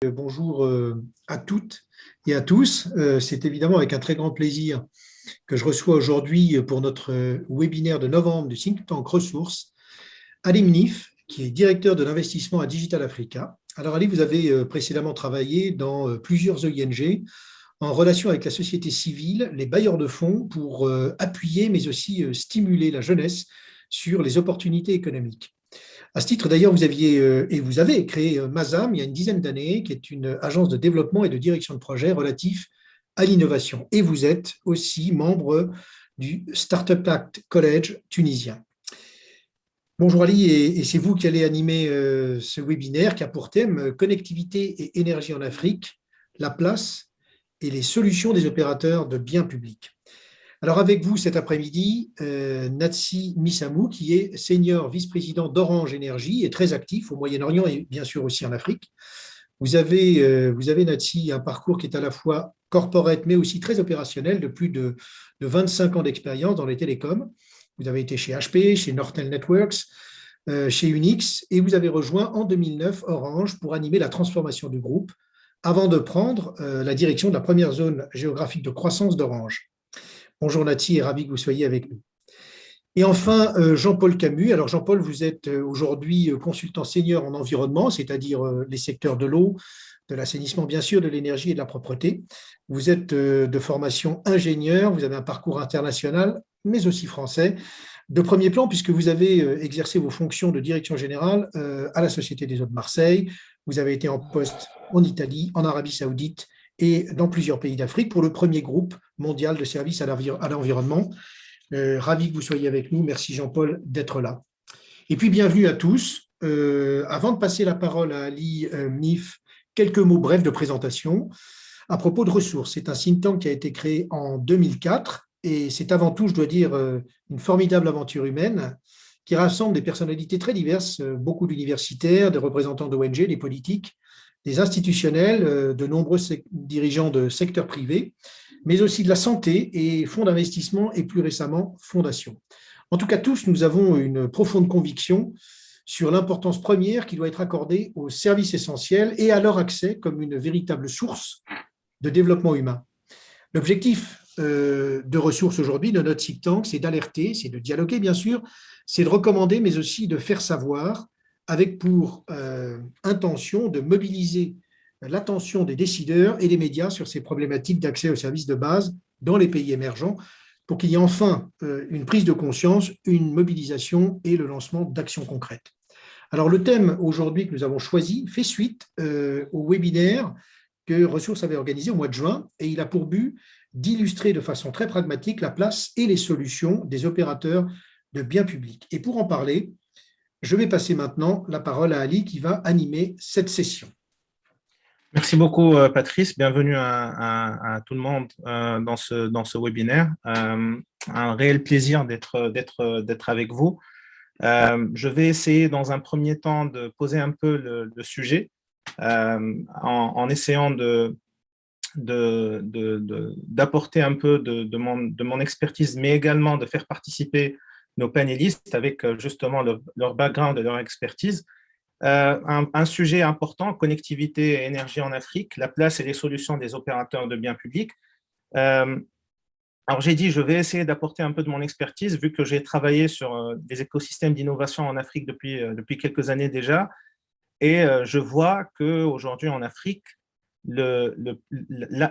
Bonjour à toutes et à tous. C'est évidemment avec un très grand plaisir que je reçois aujourd'hui pour notre webinaire de novembre du think tank Ressources, Ali Mnif, qui est directeur de l'investissement à Digital Africa. Alors Ali, vous avez précédemment travaillé dans plusieurs ONG en relation avec la société civile, les bailleurs de fonds pour appuyer mais aussi stimuler la jeunesse sur les opportunités économiques. À ce titre, d'ailleurs, vous aviez et vous avez créé Mazam il y a une dizaine d'années, qui est une agence de développement et de direction de projet relatif à l'innovation. Et vous êtes aussi membre du Startup Act College tunisien. Bonjour Ali, et c'est vous qui allez animer ce webinaire qui a pour thème Connectivité et énergie en Afrique, la place et les solutions des opérateurs de biens publics. Alors avec vous cet après-midi, Natsi Missamou, qui est senior vice-président d'Orange Énergie et très actif au Moyen-Orient et bien sûr aussi en Afrique. Vous avez Natsi, un parcours qui est à la fois corporate mais aussi très opérationnel de plus de 25 ans d'expérience dans les télécoms. Vous avez été chez HP, chez Nortel Networks, chez Unix et vous avez rejoint en 2009 Orange pour animer la transformation du groupe avant de prendre la direction de la première zone géographique de croissance d'Orange. Bonjour Natsi et ravi que vous soyez avec nous. Et enfin, Jean-Paul Camus. Alors Jean-Paul, vous êtes aujourd'hui consultant senior en environnement, c'est-à-dire les secteurs de l'eau, de l'assainissement bien sûr, de l'énergie et de la propreté. Vous êtes de formation ingénieur, vous avez un parcours international, mais aussi français, de premier plan puisque vous avez exercé vos fonctions de direction générale à la Société des Eaux de Marseille. Vous avez été en poste en Italie, en Arabie Saoudite et dans plusieurs pays d'Afrique pour le premier groupe mondial de services à l'environnement. Ravi que vous soyez avec nous. Merci Jean-Paul d'être là. Et puis bienvenue à tous. Avant de passer la parole à Ali Mnif, quelques mots brefs de présentation à propos de Ressources. C'est un think tank qui a été créé en 2004 et c'est avant tout, je dois dire, une formidable aventure humaine qui rassemble des personnalités très diverses, beaucoup d'universitaires, des représentants d'ONG, des politiques, des institutionnels, de nombreux dirigeants de secteurs privés, mais aussi de la santé et fonds d'investissement et plus récemment fondations. En tout cas, tous, nous avons une profonde conviction sur l'importance première qui doit être accordée aux services essentiels et à leur accès comme une véritable source de développement humain. L'objectif de Ressources aujourd'hui, de notre think tank, c'est d'alerter, c'est de dialoguer bien sûr, c'est de recommander, mais aussi de faire savoir, avec pour intention de mobiliser l'attention des décideurs et des médias sur ces problématiques d'accès aux services de base dans les pays émergents pour qu'il y ait enfin une prise de conscience, une mobilisation et le lancement d'actions concrètes. Alors le thème aujourd'hui que nous avons choisi fait suite au webinaire que Ressources avait organisé au mois de juin et il a pour but d'illustrer de façon très pragmatique la place et les solutions des opérateurs de biens publics. Et pour en parler, je vais passer maintenant la parole à Ali qui va animer cette session. Merci beaucoup, Patrice. Bienvenue à tout le monde dans ce webinaire. Un réel plaisir d'être avec vous. Je vais essayer dans un premier temps de poser un peu le sujet en essayant d'apporter un peu de mon expertise, mais également de faire participer nos panélistes avec justement leur background et leur expertise. Un sujet important, connectivité et énergie en Afrique, la place et les solutions des opérateurs de biens publics. Alors j'ai dit, je vais essayer d'apporter un peu de mon expertise, vu que j'ai travaillé sur des écosystèmes d'innovation en Afrique depuis quelques années déjà, et je vois qu'aujourd'hui en Afrique,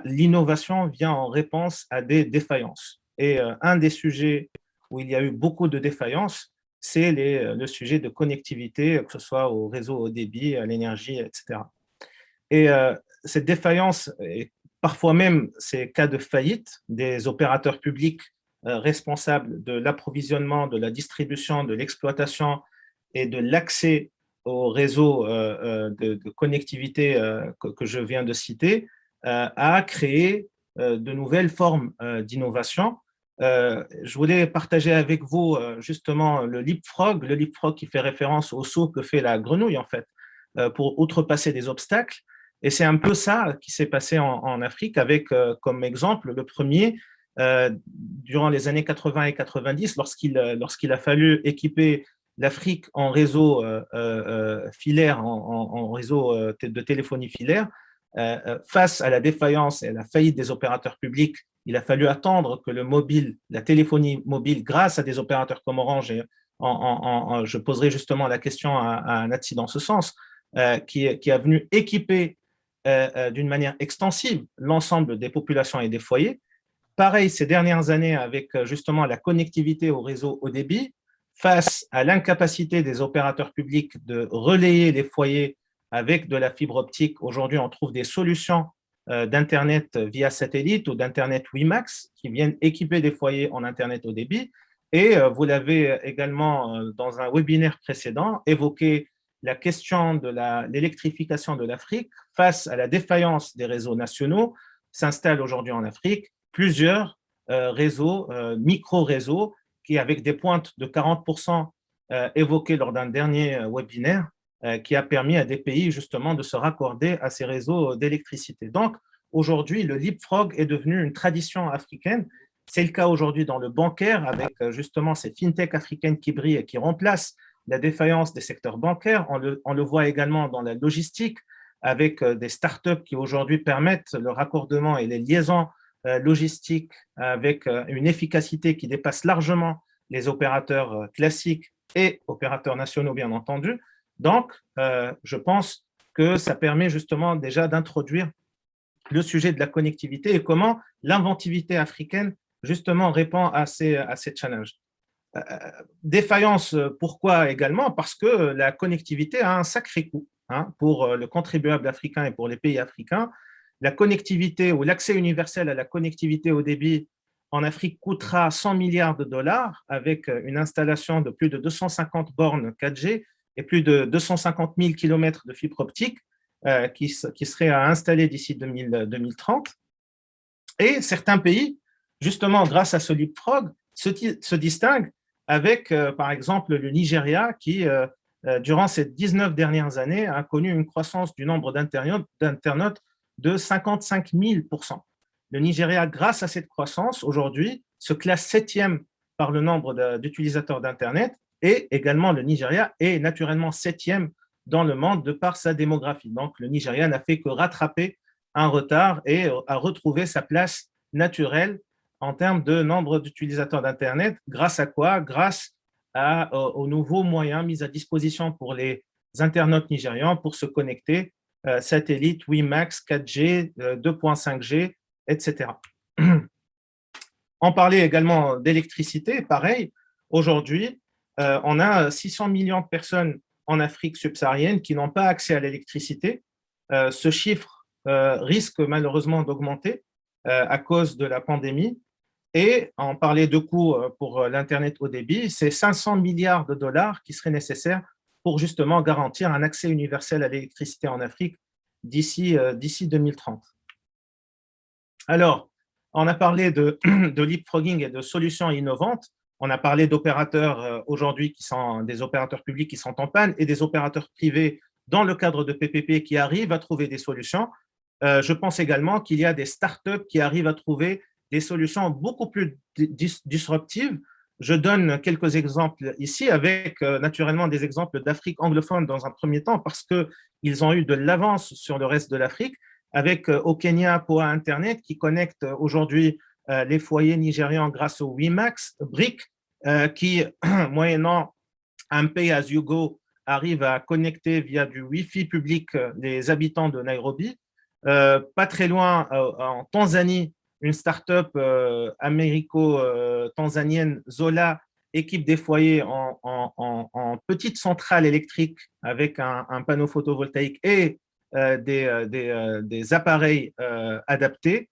l'innovation vient en réponse à des défaillances. Et un des sujets où il y a eu beaucoup de défaillances, c'est le sujet de connectivité, que ce soit au réseau haut débit, à l'énergie, etc. Et cette défaillance, et parfois même ces cas de faillite des opérateurs publics responsables de l'approvisionnement, de la distribution, de l'exploitation et de l'accès au réseau de connectivité que je viens de citer, a créé de nouvelles formes d'innovation. Je voulais partager avec vous justement le leapfrog qui fait référence au saut que fait la grenouille en fait, pour outrepasser des obstacles. Et c'est un peu ça qui s'est passé en Afrique avec comme exemple le premier, durant les années 80 et 90, lorsqu'il a fallu équiper l'Afrique en réseau filaire, en réseau de téléphonie filaire, face à la défaillance et à la faillite des opérateurs publics. Il a fallu attendre que la téléphonie mobile, grâce à des opérateurs comme Orange, et je poserai justement la question à Natsi dans ce sens, qui est venu équiper d'une manière extensive l'ensemble des populations et des foyers. Pareil, ces dernières années, avec justement la connectivité au réseau haut débit, face à l'incapacité des opérateurs publics de relayer les foyers avec de la fibre optique, aujourd'hui, on trouve des solutions d'Internet via satellite ou d'Internet WiMAX qui viennent équiper des foyers en Internet haut débit. Et vous l'avez également, dans un webinaire précédent, évoqué la question de l'électrification de l'Afrique face à la défaillance des réseaux nationaux. S'installent aujourd'hui en Afrique plusieurs réseaux, micro-réseaux, qui, avec des pointes de 40% évoquées lors d'un dernier webinaire, qui a permis à des pays justement de se raccorder à ces réseaux d'électricité. Donc, aujourd'hui, le leapfrog est devenu une tradition africaine. C'est le cas aujourd'hui dans le bancaire, avec justement ces fintechs africaines qui brillent et qui remplacent la défaillance des secteurs bancaires. On le voit également dans la logistique, avec des startups qui aujourd'hui permettent le raccordement et les liaisons logistiques avec une efficacité qui dépasse largement les opérateurs classiques et opérateurs nationaux, bien entendu. Donc, je pense que ça permet justement déjà d'introduire le sujet de la connectivité et comment l'inventivité africaine justement répond à ces challenges. Défaillance, pourquoi également? Parce que la connectivité a un sacré coût pour le contribuable africain et pour les pays africains. La connectivité ou l'accès universel à la connectivité au débit en Afrique coûtera 100 milliards de dollars avec une installation de plus de 250 bornes 4G et plus de 250 000 kilomètres de fibre optique qui seraient à installer d'ici 2030. Et certains pays, justement grâce à ce leapfrog, se distinguent avec, par exemple, le Nigeria qui, durant ces 19 dernières années, a connu une croissance du nombre d'internautes de 55 000%. Le Nigeria, grâce à cette croissance, aujourd'hui, se classe 7e par le nombre d'utilisateurs d'Internet et également le Nigeria est naturellement 7e dans le monde de par sa démographie. Donc, le Nigeria n'a fait que rattraper un retard et a retrouvé sa place naturelle en termes de nombre d'utilisateurs d'Internet. Grâce à quoi? Grâce aux nouveaux moyens mis à disposition pour les internautes nigérians pour se connecter, satellite, WiMAX, 4G, 2.5G, etc. On parlait également d'électricité, pareil. Aujourd'hui, on a 600 millions de personnes en Afrique subsaharienne qui n'ont pas accès à l'électricité. Ce chiffre risque malheureusement d'augmenter à cause de la pandémie. Et on parlait de coûts pour l'Internet haut débit, c'est 500 milliards de dollars qui seraient nécessaires pour justement garantir un accès universel à l'électricité en Afrique d'ici 2030. Alors, on a parlé de leapfrogging et de solutions innovantes. On a parlé d'opérateurs aujourd'hui qui sont des opérateurs publics qui sont en panne et des opérateurs privés dans le cadre de PPP qui arrivent à trouver des solutions. Je pense également qu'il y a des startups qui arrivent à trouver des solutions beaucoup plus disruptives. Je donne quelques exemples ici avec naturellement des exemples d'Afrique anglophone dans un premier temps parce qu'ils ont eu de l'avance sur le reste de l'Afrique avec au Kenya Poa Internet qui connecte aujourd'hui les foyers nigérians grâce au WiMAX BRIC qui, moyennant un pay as you go, arrive à connecter via du Wi-Fi public les habitants de Nairobi. Pas très loin, en Tanzanie, une start-up américo-tanzanienne, Zola, équipe des foyers en petite centrale électrique avec un panneau photovoltaïque et des appareils adaptés.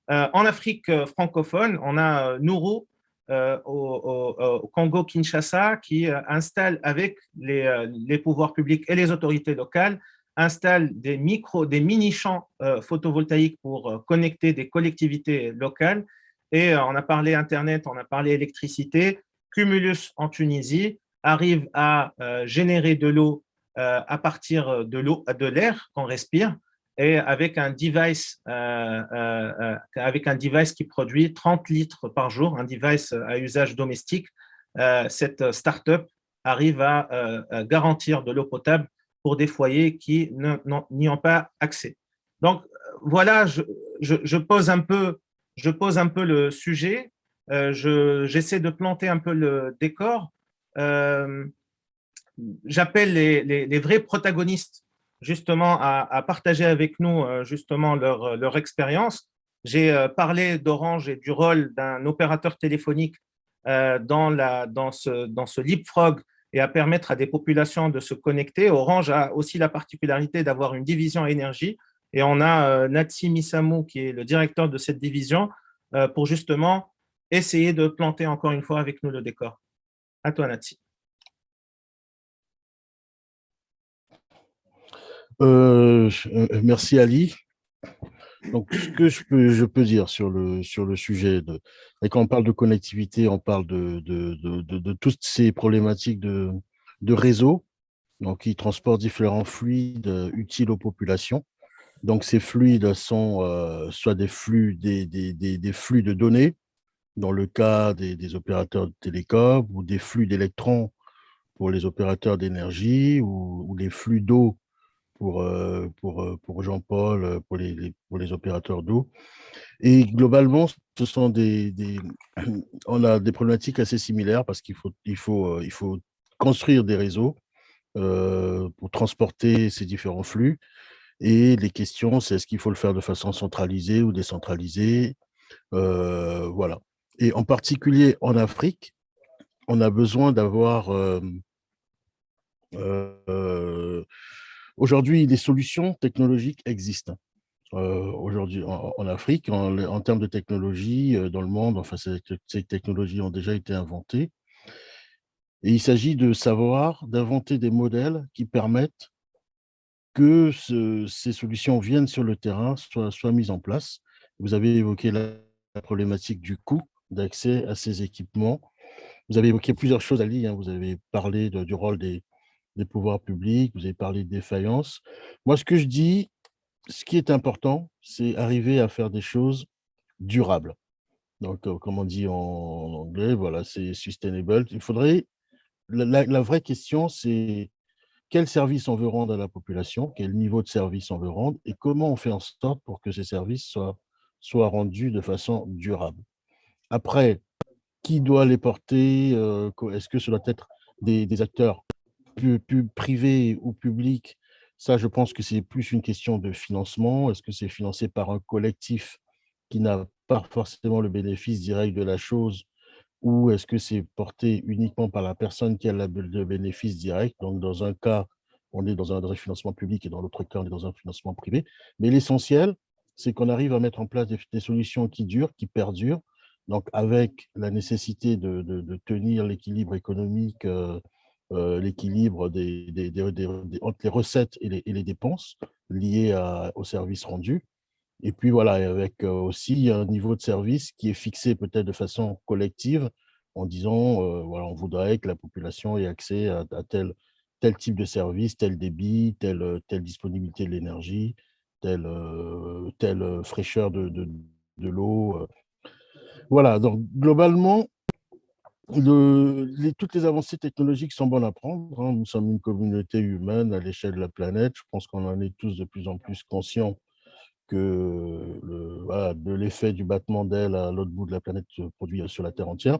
En Afrique francophone, on a Nourou au Congo-Kinshasa qui installe avec les pouvoirs publics et les autorités locales installe des mini-champs photovoltaïques pour connecter des collectivités locales. Et on a parlé Internet, on a parlé électricité. Cumulus en Tunisie arrive à générer de l'eau à partir de l'air qu'on respire et avec un device qui produit 30 litres par jour, un device à usage domestique. Cette start-up arrive à garantir de l'eau potable pour des foyers qui n'y ont pas accès. Donc, voilà, je pose un peu, le sujet, j'essaie de planter un peu le décor. Euh, J'appelle les vrais protagonistes justement à partager avec nous justement leur expérience. J'ai parlé d'Orange et du rôle d'un opérateur téléphonique dans ce leapfrog et à permettre à des populations de se connecter. Orange a aussi la particularité d'avoir une division énergie et on a Natsi Misamou qui est le directeur de cette division pour justement essayer de planter encore une fois avec nous le décor. À toi, Natsi. Merci Ali. Donc, ce que je peux dire sur le sujet, et quand on parle de connectivité, on parle de toutes ces problématiques de réseau, donc qui transportent différents fluides utiles aux populations. Donc, ces fluides sont soit des flux, des flux de données, dans le cas des opérateurs de télécom, ou des flux d'électrons pour les opérateurs d'énergie, ou des flux d'eau pour Jean-Paul, pour les opérateurs d'eau. Et globalement, ce sont on a des problématiques assez similaires parce il faut construire des réseaux pour transporter ces différents flux. Et les questions, c'est est-ce qu'il faut le faire de façon centralisée ou décentralisée? Voilà. Et en particulier en Afrique, on a besoin d'avoir euh, aujourd'hui, les solutions technologiques existent. Aujourd'hui, en Afrique, en termes de technologie, dans le monde, enfin, ces technologies ont déjà été inventées. Et il s'agit de savoir, d'inventer des modèles qui permettent que ces solutions viennent sur le terrain, soient mises en place. Vous avez évoqué la problématique du coût d'accès à ces équipements. Vous avez évoqué plusieurs choses, Ali, hein. Vous avez parlé du rôle des pouvoirs publics, vous avez parlé de défaillance. Moi, ce que je dis, ce qui est important, c'est arriver à faire des choses durables. Donc, comme on dit en anglais, voilà, c'est sustainable. La vraie question, c'est quel service on veut rendre à la population, quel niveau de service on veut rendre et comment on fait en sorte pour que ces services soient rendus de façon durable. Après, qui doit les porter? Est-ce que ce doit être des acteurs plus privés ou publics? Ça, je pense que c'est plus une question de financement. Est-ce que c'est financé par un collectif qui n'a pas forcément le bénéfice direct de la chose, ou est-ce que c'est porté uniquement par la personne qui a le bénéfice direct? Donc, dans un cas, on est dans un financement public et dans l'autre cas, on est dans un financement privé. Mais l'essentiel, c'est qu'on arrive à mettre en place des solutions qui durent, qui perdurent, donc avec la nécessité de tenir l'équilibre économique, l'équilibre entre les recettes et les dépenses liées aux services rendus. Et puis voilà, et avec aussi un niveau de service qui est fixé peut-être de façon collective en disant, voilà, on voudrait que la population ait accès à tel type de service, tel débit, telle disponibilité de l'énergie, telle fraîcheur de l'eau. Voilà, donc globalement, toutes les avancées technologiques sont bonnes à prendre, hein. Nous sommes une communauté humaine à l'échelle de la planète. Je pense qu'on en est tous de plus en plus conscients que voilà, de l'effet du battement d'aile à l'autre bout de la planète produit sur la Terre entière.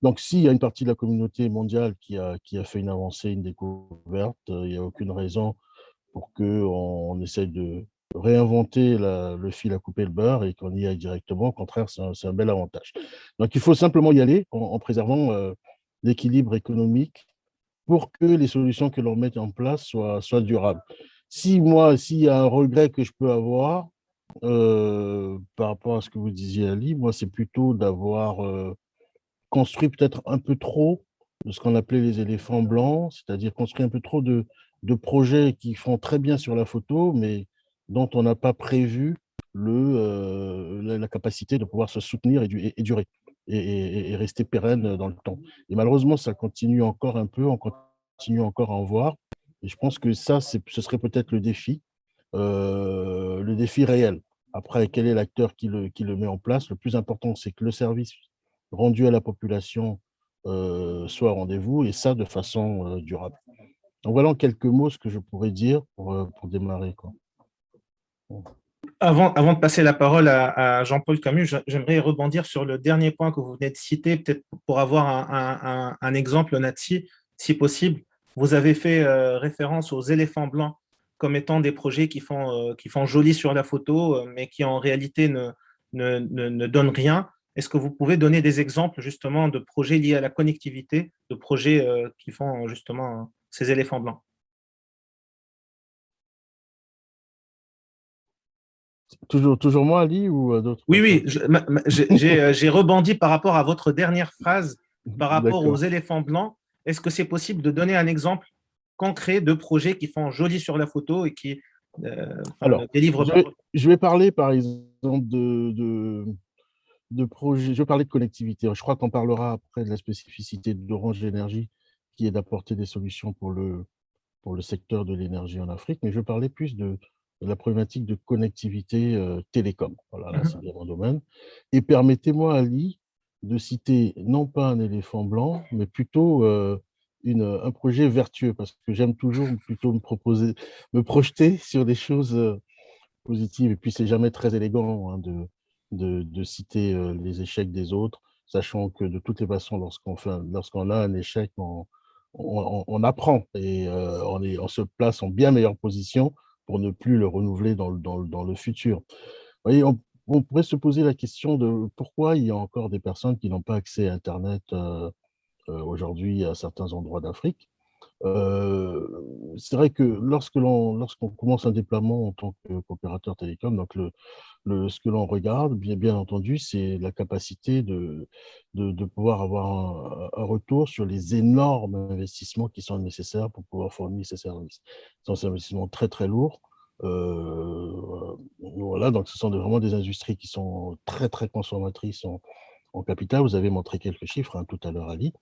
Donc, s'il y a une partie de la communauté mondiale qui a fait une avancée, une découverte, il n'y a aucune raison pour qu'on essaye de réinventer le fil à couper le beurre et qu'on y aille directement. Au contraire, c'est un bel avantage. Donc, il faut simplement y aller en préservant l'équilibre économique pour que les solutions que l'on met en place soient durables. S'il y a un regret que je peux avoir, par rapport à ce que vous disiez, Ali, moi, c'est plutôt d'avoir construit peut-être un peu trop de ce qu'on appelait les éléphants blancs, c'est-à-dire construit un peu trop de projets qui font très bien sur la photo, mais dont on n'a pas prévu la capacité de pouvoir se soutenir et durer et rester pérenne dans le temps. Et malheureusement, ça continue encore un peu, on continue encore à en voir. Et je pense que ça, ce serait peut-être le défi réel. Après, quel est l'acteur qui le met en place? Le plus important, c'est que le service rendu à la population soit au rendez-vous, et ça de façon durable. Donc voilà en quelques mots ce que je pourrais dire pour démarrer, quoi. Avant de passer la parole à Jean-Paul Camus, j'aimerais rebondir sur le dernier point que vous venez de citer, peut-être pour avoir un exemple, Natsi, si possible. Vous avez fait référence aux éléphants blancs comme étant des projets qui font joli sur la photo, mais qui en réalité ne donnent rien. Est-ce que vous pouvez donner des exemples justement de projets liés à la connectivité, de projets qui font justement ces éléphants blancs? Toujours moi, Ali, ou d'autres Oui, personnes? oui, j'ai rebondi par rapport à votre dernière phrase, par rapport aux D'accord. éléphants blancs. Est-ce que c'est possible de donner un exemple concret de projets qui font joli sur la photo et qui ne Alors, délivrent je pas? vais, je vais parler par exemple de projets, je vais parler de connectivité. Je crois qu'on parlera après de la spécificité d'Orange Énergie, qui est d'apporter des solutions pour le secteur de l'énergie en Afrique, mais je vais parler plus de la problématique de connectivité télécom. Voilà, là, c'est Mhm. bien mon domaine. Et permettez-moi, Ali, de citer non pas un éléphant blanc, mais plutôt un projet vertueux, parce que j'aime toujours plutôt me projeter sur des choses positives. Et puis, c'est jamais très élégant hein, de citer les échecs des autres, sachant que de toutes les façons, lorsqu'on a un échec, on apprend et on se place en bien meilleure position pour ne plus le renouveler dans le futur. Vous voyez, on pourrait se poser la question de pourquoi il y a encore des personnes qui n'ont pas accès à Internet aujourd'hui à certains endroits d'Afrique. C'est vrai que lorsqu'on commence un déploiement en tant qu'opérateur télécom, donc ce que l'on regarde, bien entendu, c'est la capacité de pouvoir avoir un retour sur les énormes investissements qui sont nécessaires pour pouvoir fournir ces services. Ce sont des investissements très, très lourds. Voilà, donc ce sont vraiment des industries qui sont très, très consommatrices en capital. Vous avez montré quelques chiffres hein, tout à l'heure, Ali.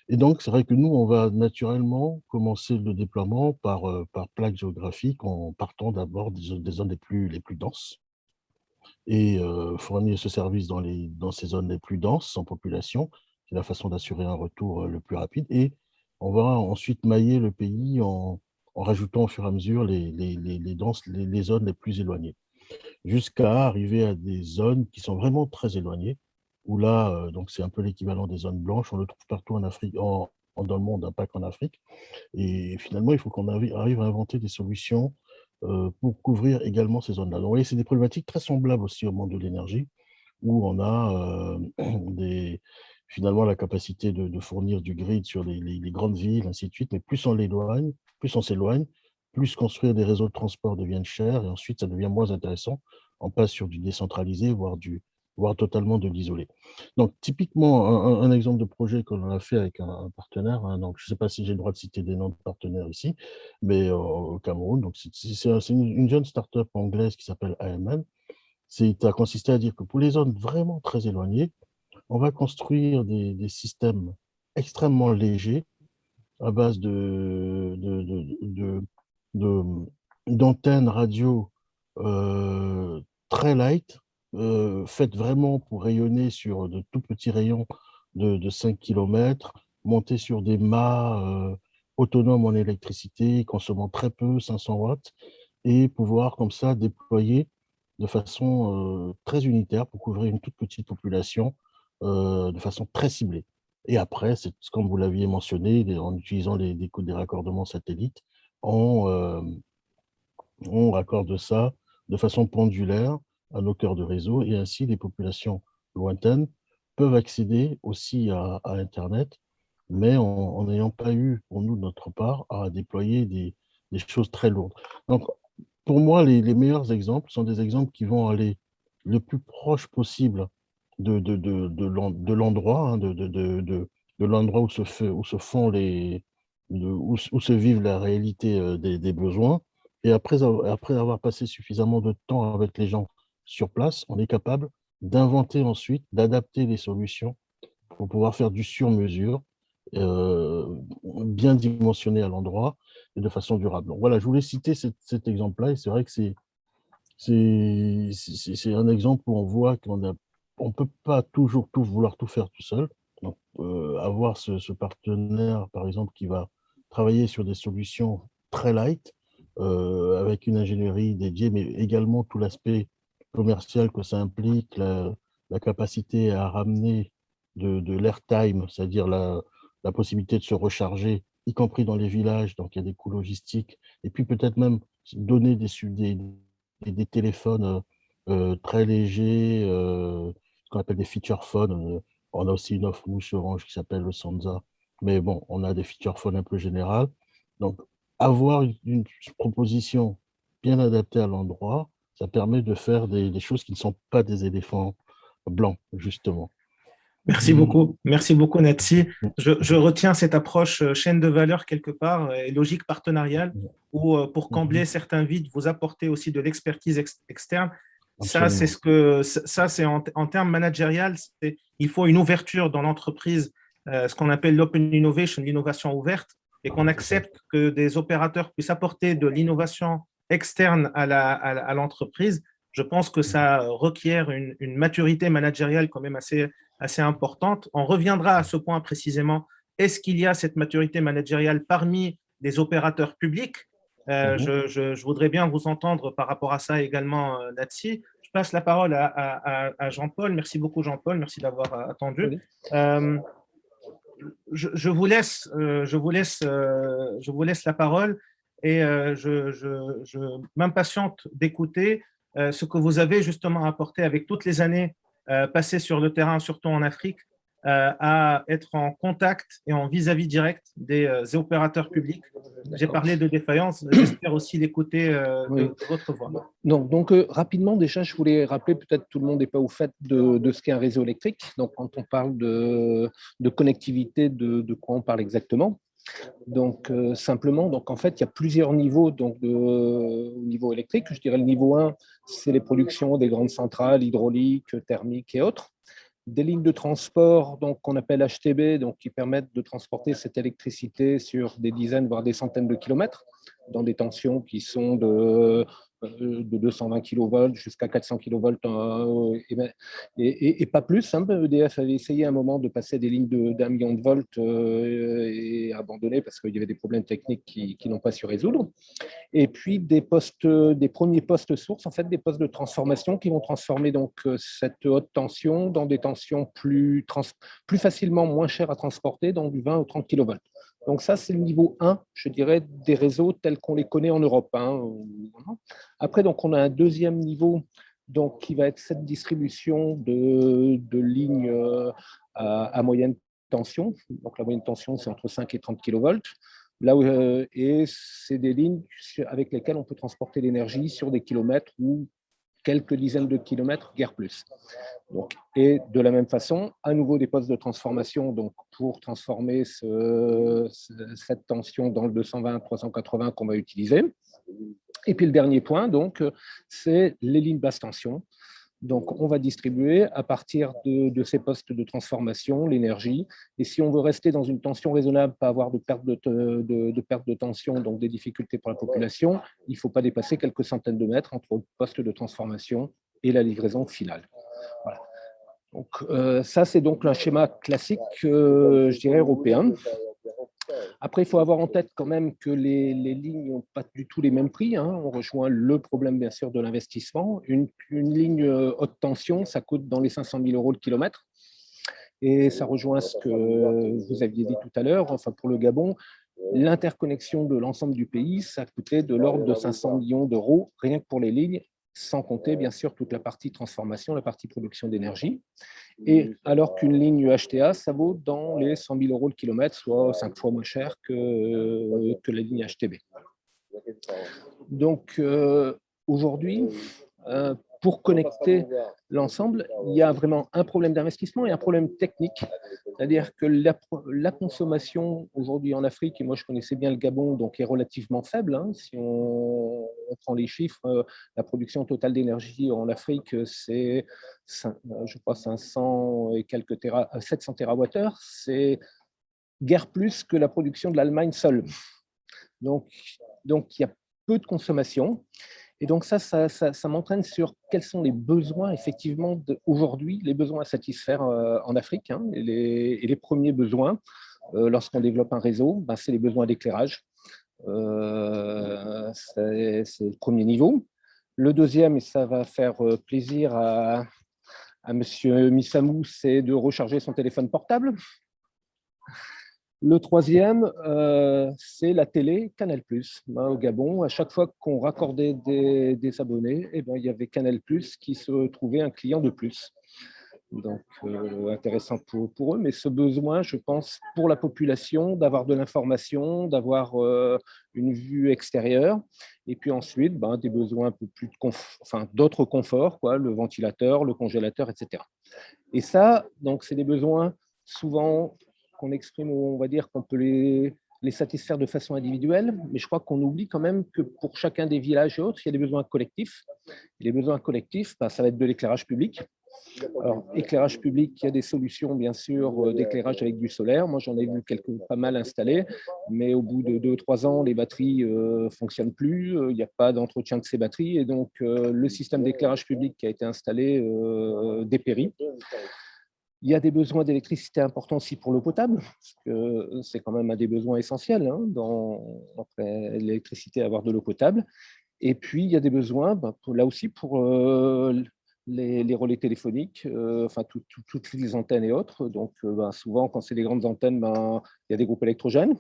Et donc, c'est vrai que nous, on va naturellement commencer le déploiement par plaque géographique en partant d'abord des zones les plus denses et fournir ce service dans ces zones les plus denses en population. C'est la façon d'assurer un retour le plus rapide. Et on va ensuite mailler le pays en rajoutant au fur et à mesure les zones les plus éloignées, jusqu'à arriver à des zones qui sont vraiment très éloignées, où là, donc c'est un peu l'équivalent des zones blanches, on le trouve partout en Afrique, dans le monde, hein, pas qu'en Afrique. Et finalement, il faut qu'on arrive à inventer des solutions pour couvrir également ces zones-là. Donc, vous voyez, c'est des problématiques très semblables aussi au monde de l'énergie, où on a finalement la capacité de fournir du grid sur les grandes villes, ainsi de suite, mais plus on s'éloigne, plus construire des réseaux de transport deviennent chers, et ensuite ça devient moins intéressant. On passe sur du décentralisé, voire totalement de l'isolé. Donc, typiquement, un exemple de projet que l'on a fait avec un partenaire, hein, donc je ne sais pas si j'ai le droit de citer des noms de partenaires ici, mais au Cameroun, donc c'est une jeune start-up anglaise qui s'appelle AMN. Ça a consisté à dire que pour les zones vraiment très éloignées, on va construire des systèmes extrêmement légers à base de- d'antennes radio très light, faites vraiment pour rayonner sur de tout petits rayons de 5 km, monter sur des mâts autonomes en électricité, consommant très peu, 500 watts, et pouvoir comme ça déployer de façon très unitaire pour couvrir une toute petite population de façon très ciblée. Et après, c'est comme vous l'aviez mentionné, en utilisant des raccordements satellites, on, euh, on raccorde ça de façon pendulaire à nos cœurs de réseau, et ainsi les populations lointaines peuvent accéder aussi à Internet, mais en n'ayant pas eu, pour nous, de notre part, à déployer des choses très lourdes. Donc, pour moi, les meilleurs exemples sont des exemples qui vont aller le plus proche possible de l'endroit, hein, de l'endroit où se font où se vivent la réalité des besoins. Et après avoir passé suffisamment de temps avec les gens sur place, on est capable d'inventer ensuite, d'adapter les solutions pour pouvoir faire du sur-mesure, euh, bien dimensionné à l'endroit et de façon durable. Donc voilà, je voulais citer cet exemple-là, et c'est vrai que c'est un exemple où on voit qu'on ne peut pas toujours vouloir tout faire tout seul. Donc, avoir ce partenaire, par exemple, qui va travailler sur des solutions très light, avec une ingénierie dédiée, mais également tout l'aspect commercial que ça implique, la capacité à ramener de l'airtime, c'est-à-dire la possibilité de se recharger, y compris dans les villages, donc il y a des coûts logistiques, et puis peut-être même donner des téléphones très légers, ce qu'on appelle des feature phones. On a aussi une offre, nous, chez Orange, qui s'appelle le Sansa. Mais bon, on a des feature phones un peu générales. Donc, avoir une proposition bien adaptée à l'endroit, ça permet de faire des choses qui ne sont pas des éléphants blancs, justement. Merci beaucoup Natsi. Je retiens cette approche chaîne de valeur quelque part et logique partenariale où pour combler certains vides, vous apportez aussi de l'expertise externe. Ça, c'est en termes managériels, il faut une ouverture dans l'entreprise, ce qu'on appelle l'open innovation, l'innovation ouverte, et qu'on accepte que des opérateurs puissent apporter de l'innovation externe à l'entreprise. Je pense que ça requiert une maturité managériale quand même assez importante. On reviendra à ce point précisément. Est-ce qu'il y a cette maturité managériale parmi les opérateurs publics? Je voudrais bien vous entendre par rapport à ça également, Natsi. Je passe la parole à Jean-Paul. Merci beaucoup, Jean-Paul. Merci d'avoir attendu. Oui. Je vous laisse la parole et je m'impatiente d'écouter ce que vous avez justement apporté avec toutes les années passées sur le terrain, surtout en Afrique, à être en contact et en vis-à-vis direct des opérateurs publics. J'ai parlé de défaillance, j'espère aussi l'écouter de votre voix. Donc rapidement, déjà, je voulais rappeler, peut-être tout le monde n'est pas au fait de ce qu'est un réseau électrique. Donc, quand on parle de connectivité, de quoi on parle exactement? Donc, simplement, donc, en fait, il y a plusieurs niveaux au niveau électrique. Je dirais le niveau 1, c'est les productions des grandes centrales hydrauliques, thermiques et autres. Des lignes de transport qu'on appelle HTB, donc, qui permettent de transporter cette électricité sur des dizaines, voire des centaines de kilomètres, dans des tensions qui sont de 220 kV jusqu'à 400 kV et pas plus. EDF avait essayé à un moment de passer des lignes d'1 million de volts et abandonné parce qu'il y avait des problèmes techniques qui n'ont pas su résoudre. Et puis des premiers postes sources, en fait, des postes de transformation qui vont transformer donc cette haute tension dans des tensions plus facilement moins chères à transporter, dans du 20 ou 30 kV. Donc ça, c'est le niveau 1, je dirais, des réseaux tels qu'on les connaît en Europe. Après, donc, on a un deuxième niveau donc, qui va être cette distribution de lignes à moyenne tension. Donc la moyenne tension, c'est entre 5 et 30 kV. Et c'est des lignes avec lesquelles on peut transporter l'énergie sur des kilomètres ou quelques dizaines de kilomètres, guère plus. Donc, et de la même façon, à nouveau des postes de transformation donc pour transformer cette tension dans le 220-380 qu'on va utiliser. Et puis le dernier point, donc, c'est les lignes basse tension. Donc, on va distribuer à partir de ces postes de transformation l'énergie. Et si on veut rester dans une tension raisonnable, pas avoir de perte de tension, donc des difficultés pour la population, il ne faut pas dépasser quelques centaines de mètres entre le poste de transformation et la livraison finale. Voilà. Donc, ça, c'est donc un schéma classique, je dirais, européen. Après, il faut avoir en tête quand même que les lignes n'ont pas du tout les mêmes prix. On rejoint le problème, bien sûr, de l'investissement. Une ligne haute tension, ça coûte dans les 500 000 € le kilomètre. Et ça rejoint ce que vous aviez dit tout à l'heure. Enfin, pour le Gabon, l'interconnexion de l'ensemble du pays, ça coûtait de l'ordre de 500 millions d'euros, rien que pour les lignes, sans compter, bien sûr, toute la partie transformation, la partie production d'énergie. Et alors qu'une ligne HTA, ça vaut dans les 100 000 € le kilomètre, soit 5 fois moins cher que la ligne HTB. Donc, aujourd'hui, pour connecter l'ensemble, il y a vraiment un problème d'investissement et un problème technique. C'est-à-dire que la consommation aujourd'hui en Afrique, et moi je connaissais bien le Gabon, donc est relativement faible. Si on prend les chiffres, la production totale d'énergie en Afrique, c'est, je crois, 500 et quelques 700 TWh. C'est guère plus que la production de l'Allemagne seule. Donc il y a peu de consommation. Et donc ça m'entraîne sur quels sont les besoins, effectivement, aujourd'hui, les besoins à satisfaire en Afrique. Hein, et les premiers besoins, lorsqu'on développe un réseau, ben, c'est les besoins d'éclairage. C'est le premier niveau. Le deuxième, et ça va faire plaisir à Monsieur Missamou, c'est de recharger son téléphone portable. Le troisième, c'est la télé Canal+. Au Gabon, à chaque fois qu'on raccordait des abonnés, eh ben, il y avait Canal+, qui se trouvait un client de plus. Donc, intéressant pour eux. Mais ce besoin, je pense, pour la population, d'avoir de l'information, d'avoir une vue extérieure. Et puis ensuite, ben, des besoins un peu plus d'autres conforts, quoi, le ventilateur, le congélateur, etc. Et ça, donc, c'est des besoins souvent qu'on exprime, on va dire qu'on peut les satisfaire de façon individuelle, mais je crois qu'on oublie quand même que pour chacun des villages et autres, il y a des besoins collectifs. Et les besoins collectifs, ben, ça va être de l'éclairage public. Alors, éclairage public, il y a des solutions, bien sûr, d'éclairage avec du solaire. Moi, j'en ai vu pas mal installés, mais au bout de 2-3 ans, les batteries ne fonctionnent plus, il n'y a pas d'entretien de ces batteries, et donc le système d'éclairage public qui a été installé dépérit. Il y a des besoins d'électricité importants aussi pour l'eau potable, parce que c'est quand même un des besoins essentiels, hein, après l'électricité, avoir de l'eau potable. Et puis, il y a des besoins, ben, là aussi, pour les relais téléphoniques, enfin, toutes les antennes et autres. Donc, ben, souvent, quand c'est des grandes antennes, ben, il y a des groupes électrogènes.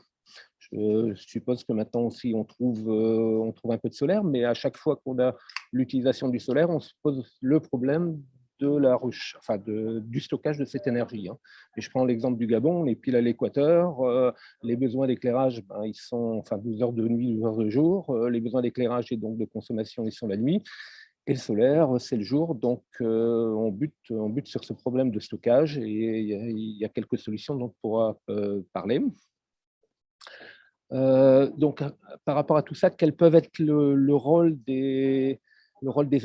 Je suppose que maintenant aussi, on trouve un peu de solaire, mais à chaque fois qu'on a l'utilisation du solaire, on se pose le problème du stockage de cette énergie. Hein. Et je prends l'exemple du Gabon, les piles à l'équateur, les besoins d'éclairage, ben, ils sont 12 heures de nuit, 12 heures de jour. Les besoins d'éclairage et donc de consommation, ils sont la nuit. Et le solaire, c'est le jour. Donc, on bute sur ce problème de stockage et il y a quelques solutions dont on pourra parler. Donc, par rapport à tout ça, quel peut être le rôle des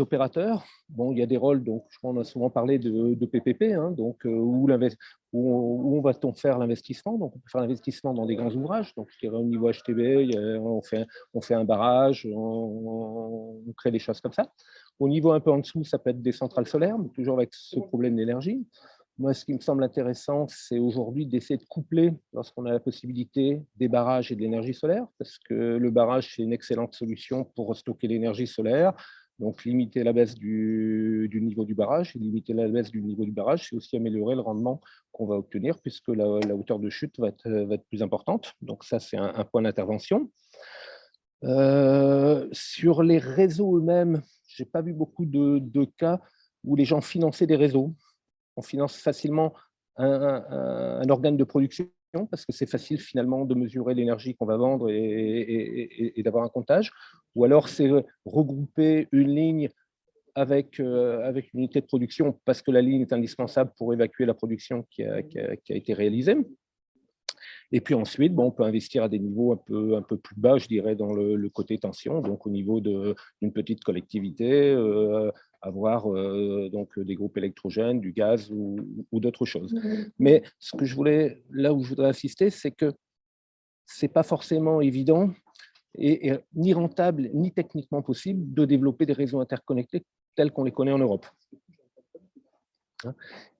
opérateurs? Bon, il y a des rôles, donc je crois qu'on a souvent parlé de PPP, hein, donc où va-t-on faire l'investissement? Donc, on peut faire l'investissement dans des grands ouvrages. Donc, je dirais au niveau HTB, on fait un barrage, on crée des choses comme ça. Au niveau un peu en dessous, ça peut être des centrales solaires, mais toujours avec ce problème d'énergie. Moi, ce qui me semble intéressant, c'est aujourd'hui d'essayer de coupler, lorsqu'on a la possibilité, des barrages et de l'énergie solaire, parce que le barrage, c'est une excellente solution pour stocker l'énergie solaire. Donc, limiter la baisse du niveau du barrage. Et limiter la baisse du niveau du barrage, c'est aussi améliorer le rendement qu'on va obtenir, puisque la hauteur de chute va être plus importante. Donc, ça, c'est un point d'intervention. Sur les réseaux eux-mêmes, je n'ai pas vu beaucoup de cas où les gens finançaient des réseaux. On finance facilement un organe de production parce que c'est facile finalement de mesurer l'énergie qu'on va vendre et d'avoir un comptage. Ou alors c'est regrouper une ligne avec une unité de production parce que la ligne est indispensable pour évacuer la production qui a été réalisée. Et puis ensuite, bon, on peut investir à des niveaux un peu plus bas, je dirais, dans le côté tension, donc au niveau d'une petite collectivité, avoir donc des groupes électrogènes, du gaz ou d'autres choses. Mais là où je voudrais insister, c'est que ce n'est pas forcément évident et ni rentable, ni techniquement possible de développer des réseaux interconnectés tels qu'on les connaît en Europe.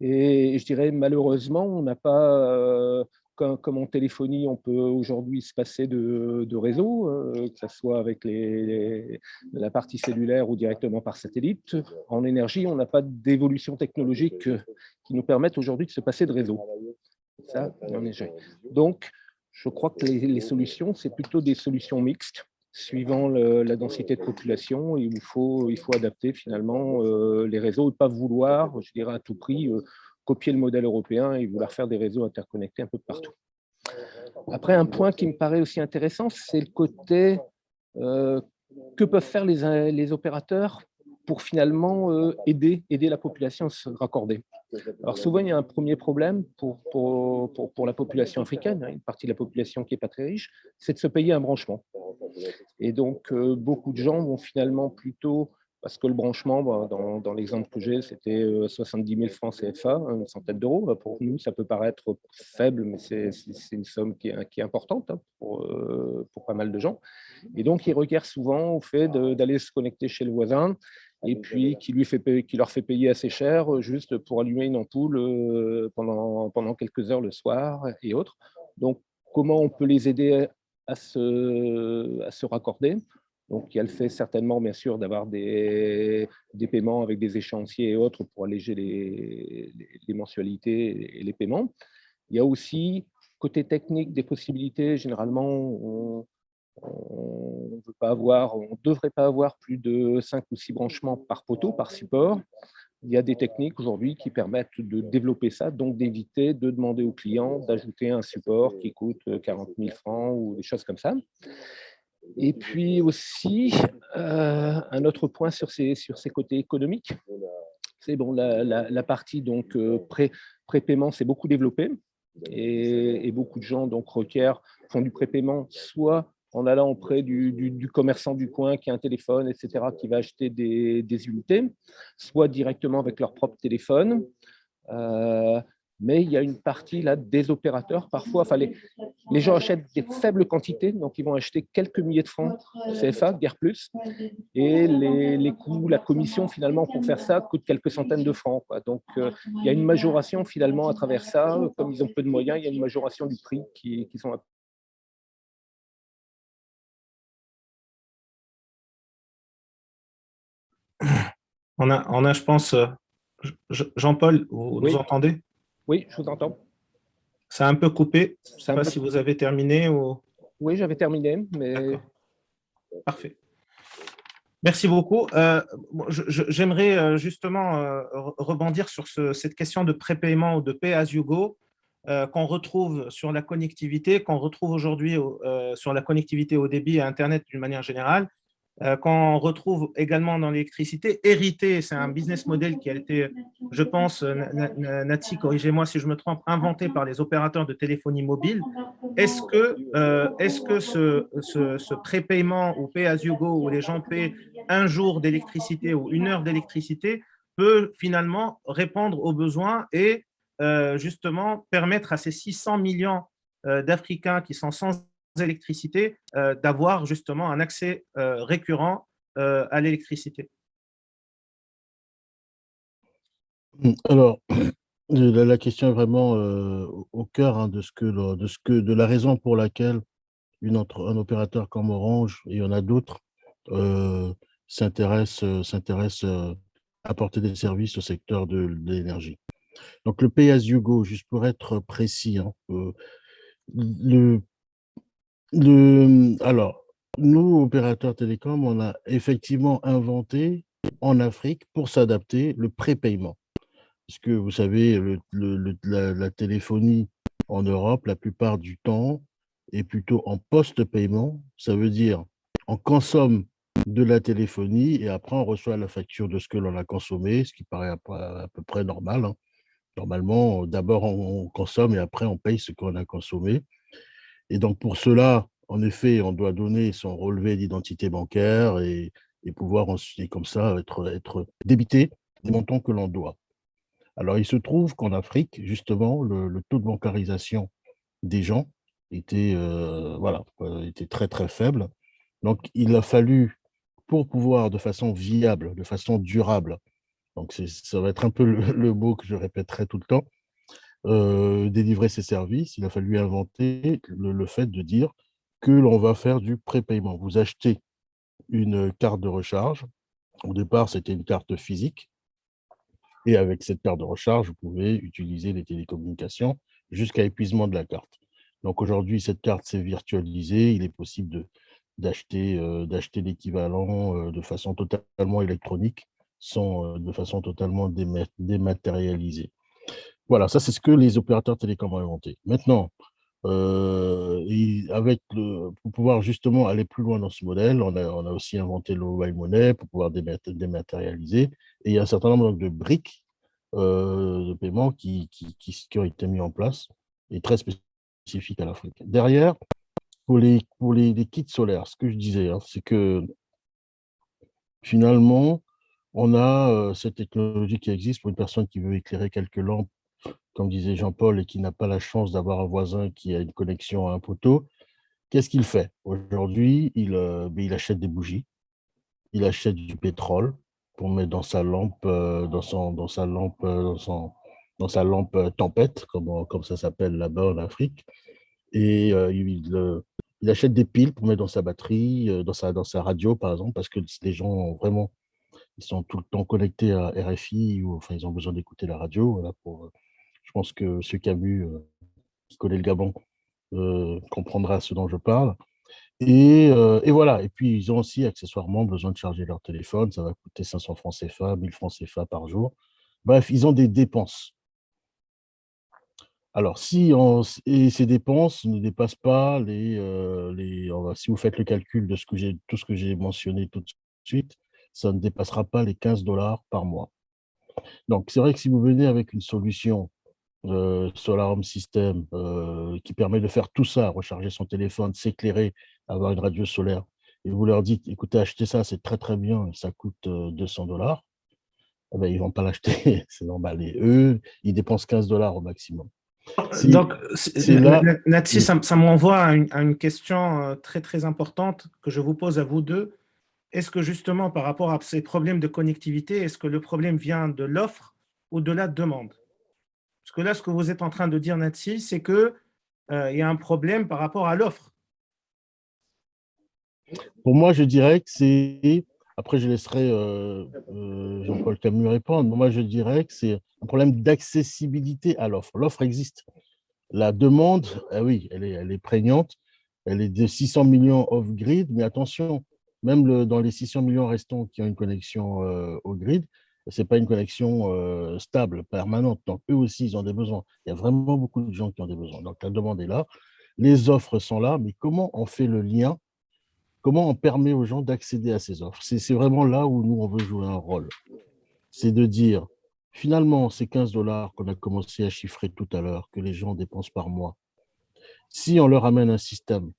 Et je dirais, malheureusement, on n'a pas... Comme en téléphonie, on peut aujourd'hui se passer de réseau, que ce soit avec la partie cellulaire ou directement par satellite. En énergie, on n'a pas d'évolution technologique qui nous permette aujourd'hui de se passer de réseau. Ça, donc, je crois que les solutions, c'est plutôt des solutions mixtes, suivant la densité de population, et il faut adapter finalement les réseaux et ne pas vouloir, je dirais à tout prix, copier le modèle européen et vouloir faire des réseaux interconnectés un peu partout. Après, un point qui me paraît aussi intéressant, c'est le côté que peuvent faire les opérateurs pour finalement aider la population à se raccorder. Alors souvent, il y a un premier problème pour la population africaine, une partie de la population qui n'est pas très riche, c'est de se payer un branchement. Et donc, beaucoup de gens vont finalement plutôt parce que le branchement, dans l'exemple que j'ai, c'était 70 000 francs CFA, une centaine d'euros. Pour nous, ça peut paraître faible, mais c'est une somme qui est importante, hein, pour pas mal de gens. Et donc, ils requièrent souvent au fait d'aller se connecter chez le voisin et puis qui leur fait payer assez cher juste pour allumer une ampoule pendant quelques heures le soir et autres. Donc, comment on peut les aider à se raccorder? Donc, il y a le fait certainement, bien sûr, d'avoir des paiements avec des échéanciers et autres pour alléger les mensualités et les paiements. Il y a aussi, côté technique, des possibilités. Généralement, on ne devrait pas avoir plus de 5 ou 6 branchements par poteau, par support. Il y a des techniques aujourd'hui qui permettent de développer ça, donc d'éviter de demander au client d'ajouter un support qui coûte 40 000 francs ou des choses comme ça. Et puis aussi, un autre point sur ces côtés économiques, c'est bon, la partie donc prépaiement s'est beaucoup développée et beaucoup de gens donc font du prépaiement soit en allant auprès du commerçant du coin qui a un téléphone, etc., qui va acheter des unités, soit directement avec leur propre téléphone. Mais il y a une partie là des opérateurs. Parfois, les gens achètent des faibles quantités, donc ils vont acheter quelques milliers de francs CFA, guère plus. Et les coûts, la commission finalement pour faire ça coûte quelques centaines de francs, quoi. Donc il y a une majoration finalement à travers ça. Comme ils ont peu de moyens, il y a une majoration du prix qui sont à... Je pense, Jean-Paul, vous nous Oui, entendez? oui, je vous entends. C'est un peu coupé. Je ne sais C'est un pas peu... si vous avez terminé ou... Oui, j'avais terminé, mais... D'accord. Parfait. Merci beaucoup. J'aimerais justement rebondir sur cette question de prépaiement ou de pay as you go qu'on retrouve sur la connectivité, qu'on retrouve aujourd'hui sur la connectivité au débit et à Internet d'une manière générale, qu'on retrouve également dans l'électricité. Hérité, c'est un business model qui a été, je pense, Nati, corrigez-moi si je me trompe, inventé par les opérateurs de téléphonie mobile. Est-ce que ce prépaiement ou pay as you go, où les gens paient un jour d'électricité ou une heure d'électricité, peut finalement répondre aux besoins et justement permettre à ces 600 millions d'Africains qui sont sans électricité d'avoir justement un accès récurrent à l'électricité? Alors, la question est vraiment au cœur, hein, de la raison pour laquelle un opérateur comme Orange, et il y en a d'autres, s'intéresse à apporter des services au secteur de l'énergie. Donc, le pay as you go, juste pour être précis, hein, alors, nous, opérateurs télécoms, on a effectivement inventé en Afrique, pour s'adapter, le prépaiement. Parce que vous savez, la téléphonie en Europe, la plupart du temps, est plutôt en post-paiement. Ça veut dire, on consomme de la téléphonie et après, on reçoit la facture de ce que l'on a consommé, ce qui paraît à peu près normal, hein. Normalement, d'abord, on consomme et après, on paye ce qu'on a consommé. Et donc, pour cela, en effet, on doit donner son relevé d'identité bancaire et pouvoir ensuite, comme ça, être débité des montants que l'on doit. Alors, il se trouve qu'en Afrique, justement, le taux de bancarisation des gens était très, très faible. Donc, il a fallu, pour pouvoir, de façon viable, de façon durable, donc ça va être un peu le mot que je répéterai tout le temps, délivrer ces services, il a fallu inventer le fait de dire que l'on va faire du prépaiement. Vous achetez une carte de recharge. Au départ, c'était une carte physique. Et avec cette carte de recharge, vous pouvez utiliser les télécommunications jusqu'à épuisement de la carte. Donc aujourd'hui, cette carte s'est virtualisée. Il est possible d'acheter l'équivalent de façon totalement électronique, de façon totalement dématérialisée. Voilà, ça c'est ce que les opérateurs télécoms ont inventé. Maintenant, pour pouvoir justement aller plus loin dans ce modèle, on a aussi inventé le mobile money pour pouvoir dématérialiser. Et il y a un certain nombre de briques de paiement qui ont été mis en place et très spécifiques à l'Afrique. Derrière, pour les kits solaires, ce que je disais, hein, c'est que finalement, on a cette technologie qui existe pour une personne qui veut éclairer quelques lampes, comme disait Jean-Paul, et qui n'a pas la chance d'avoir un voisin qui a une connexion à un poteau. Qu'est-ce qu'il fait? Aujourd'hui, il achète des bougies, il achète du pétrole pour mettre dans sa lampe, dans sa lampe tempête, comme ça s'appelle là-bas en Afrique. Et il achète des piles pour mettre dans sa batterie, dans sa radio, par exemple, parce que les gens, vraiment, ils sont tout le temps connectés à RFI, ou enfin, ils ont besoin d'écouter la radio. Voilà, je pense que ce Camus, qui connaît le Gabon, comprendra ce dont je parle. Et voilà. Et puis, ils ont aussi accessoirement besoin de charger leur téléphone. Ça va coûter 500 francs CFA, 1000 francs CFA par jour. Bref, ils ont des dépenses. Alors, et ces dépenses ne dépassent pas si vous faites le calcul de tout ce que j'ai mentionné tout de suite, ça ne dépassera pas les 15 dollars par mois. Donc, c'est vrai que si vous venez avec une solution Solar Home System qui permet de faire tout ça, recharger son téléphone, s'éclairer, avoir une radio solaire, et vous leur dites, écoutez, achetez ça, c'est très très bien, ça coûte 200 dollars, eh ben, ils ne vont pas l'acheter, c'est normal. Et eux, ils dépensent 15 dollars au maximum. Donc, C'est là. Nathi, ça m'envoie à une question très, très importante que je vous pose à vous deux. Est-ce que justement, par rapport à ces problèmes de connectivité, est-ce que le problème vient de l'offre ou de la demande? Parce que là, ce que vous êtes en train de dire, Nathi, c'est qu'il y a un problème par rapport à l'offre. Pour moi, je dirais que c'est. Après, je laisserai Jean-Paul Camus répondre. Moi, je dirais que c'est un problème d'accessibilité à l'offre. L'offre existe. La demande, oui, elle est prégnante. Elle est de 600 millions off-grid, mais attention, même dans les 600 millions restants qui ont une connexion au grid, ce n'est pas une connexion stable, permanente. Donc, eux aussi, ils ont des besoins. Il y a vraiment beaucoup de gens qui ont des besoins. Donc, la demande est là. Les offres sont là, mais comment on fait le lien? Comment on permet aux gens d'accéder à ces offres? C'est vraiment là où nous, on veut jouer un rôle. C'est de dire, finalement, ces 15 dollars qu'on a commencé à chiffrer tout à l'heure, que les gens dépensent par mois, si on leur amène un système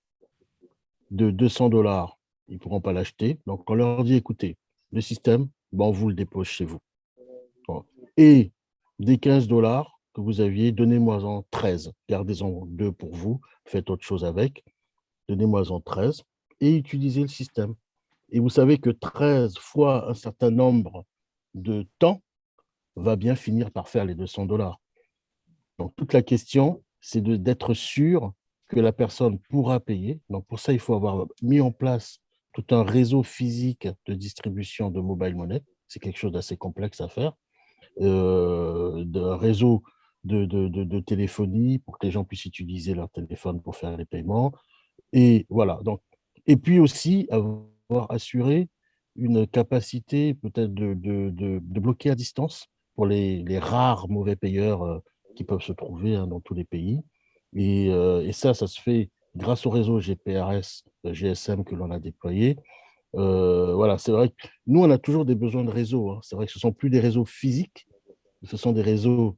de 200 dollars, ils ne pourront pas l'acheter. Donc, on leur dit, écoutez, le système, on vous le dépose chez vous. Bon. Et des 15 dollars que vous aviez, donnez-moi-en 13. Gardez-en 2 pour vous, faites autre chose avec. Donnez-moi-en 13 et utilisez le système. Et vous savez que 13 fois un certain nombre de temps va bien finir par faire les 200 dollars. Donc, toute la question, c'est d'être sûr que la personne pourra payer. Donc, pour ça, il faut avoir mis en place tout un réseau physique de distribution de mobile money. C'est quelque chose d'assez complexe à faire. D'un réseau de téléphonie pour que les gens puissent utiliser leur téléphone pour faire les paiements. Et voilà. Donc, et puis aussi, avoir assuré une capacité peut-être de bloquer à distance pour les rares mauvais payeurs qui peuvent se trouver dans tous les pays. Et ça se fait grâce au réseau GPRS, GSM que l'on a déployé. Voilà, c'est vrai que nous, on a toujours des besoins de réseau. Hein. C'est vrai que ce ne sont plus des réseaux physiques, ce sont des réseaux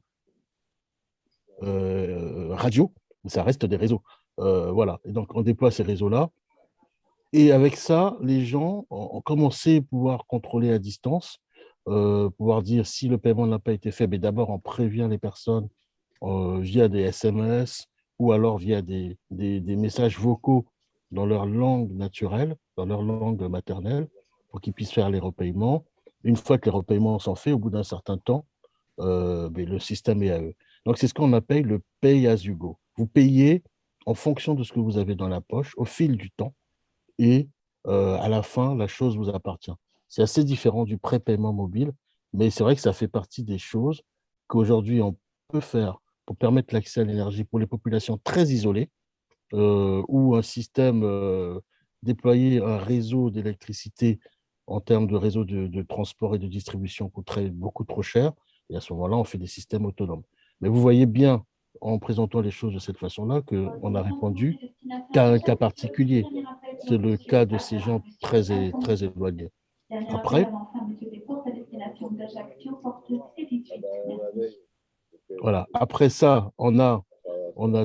radio, mais ça reste des réseaux. Voilà, et donc on déploie ces réseaux-là. Et avec ça, les gens ont commencé à pouvoir contrôler à distance, pouvoir dire si le paiement n'a pas été fait, mais d'abord on prévient les personnes via des SMS ou alors via des messages vocaux dans leur langue naturelle, dans leur langue maternelle, pour qu'ils puissent faire les repaiements. Une fois que les repaiements sont faits, au bout d'un certain temps, le système est à eux. Donc, c'est ce qu'on appelle le pay as you go. Vous payez en fonction de ce que vous avez dans la poche au fil du temps et à la fin, la chose vous appartient. C'est assez différent du prépaiement mobile, mais c'est vrai que ça fait partie des choses qu'aujourd'hui on peut faire pour permettre l'accès à l'énergie pour les populations très isolées, où un système déployer un réseau d'électricité en termes de réseau de transport et de distribution coûterait beaucoup trop cher. Et à ce moment-là, on fait des systèmes autonomes. Mais vous voyez bien, en présentant les choses de cette façon-là, qu'on a répondu qu'à un cas particulier. C'est le cas de ces gens très éloignés. Après, voilà. Après ça, on a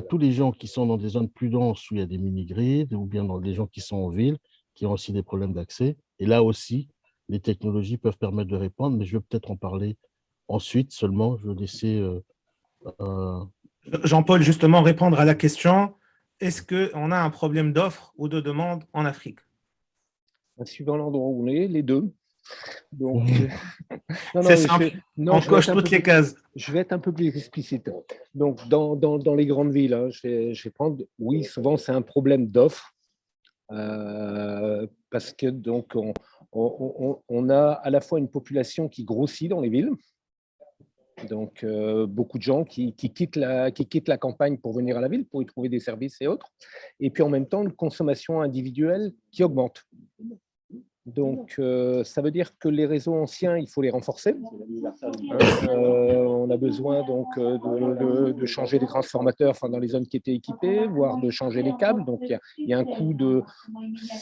tous les gens qui sont dans des zones plus denses où il y a des mini-grids, ou bien dans des gens qui sont en ville, qui ont aussi des problèmes d'accès. Et là aussi, les technologies peuvent permettre de répondre, mais je vais peut-être en parler ensuite seulement. Je vais laisser… Jean-Paul, justement, répondre à la question, est-ce qu'on a un problème d'offre ou de demande en Afrique? Suivant l'endroit où on est, les deux. Donc, non, C'est non, simple, non, on coche toutes les cases. je vais être un peu plus explicite. Donc, dans les grandes villes, hein, je vais prendre, oui, souvent c'est un problème d'offre, parce que donc on a à la fois une population qui grossit dans les villes, donc beaucoup de gens qui quittent la campagne pour venir à la ville, pour y trouver des services et autres, et puis en même temps une consommation individuelle qui augmente. Donc, ça veut dire que les réseaux anciens, il faut les renforcer. On a besoin donc de changer les transformateurs, enfin, dans les zones qui étaient équipées, voire de changer les câbles. Donc, il y a un coût de,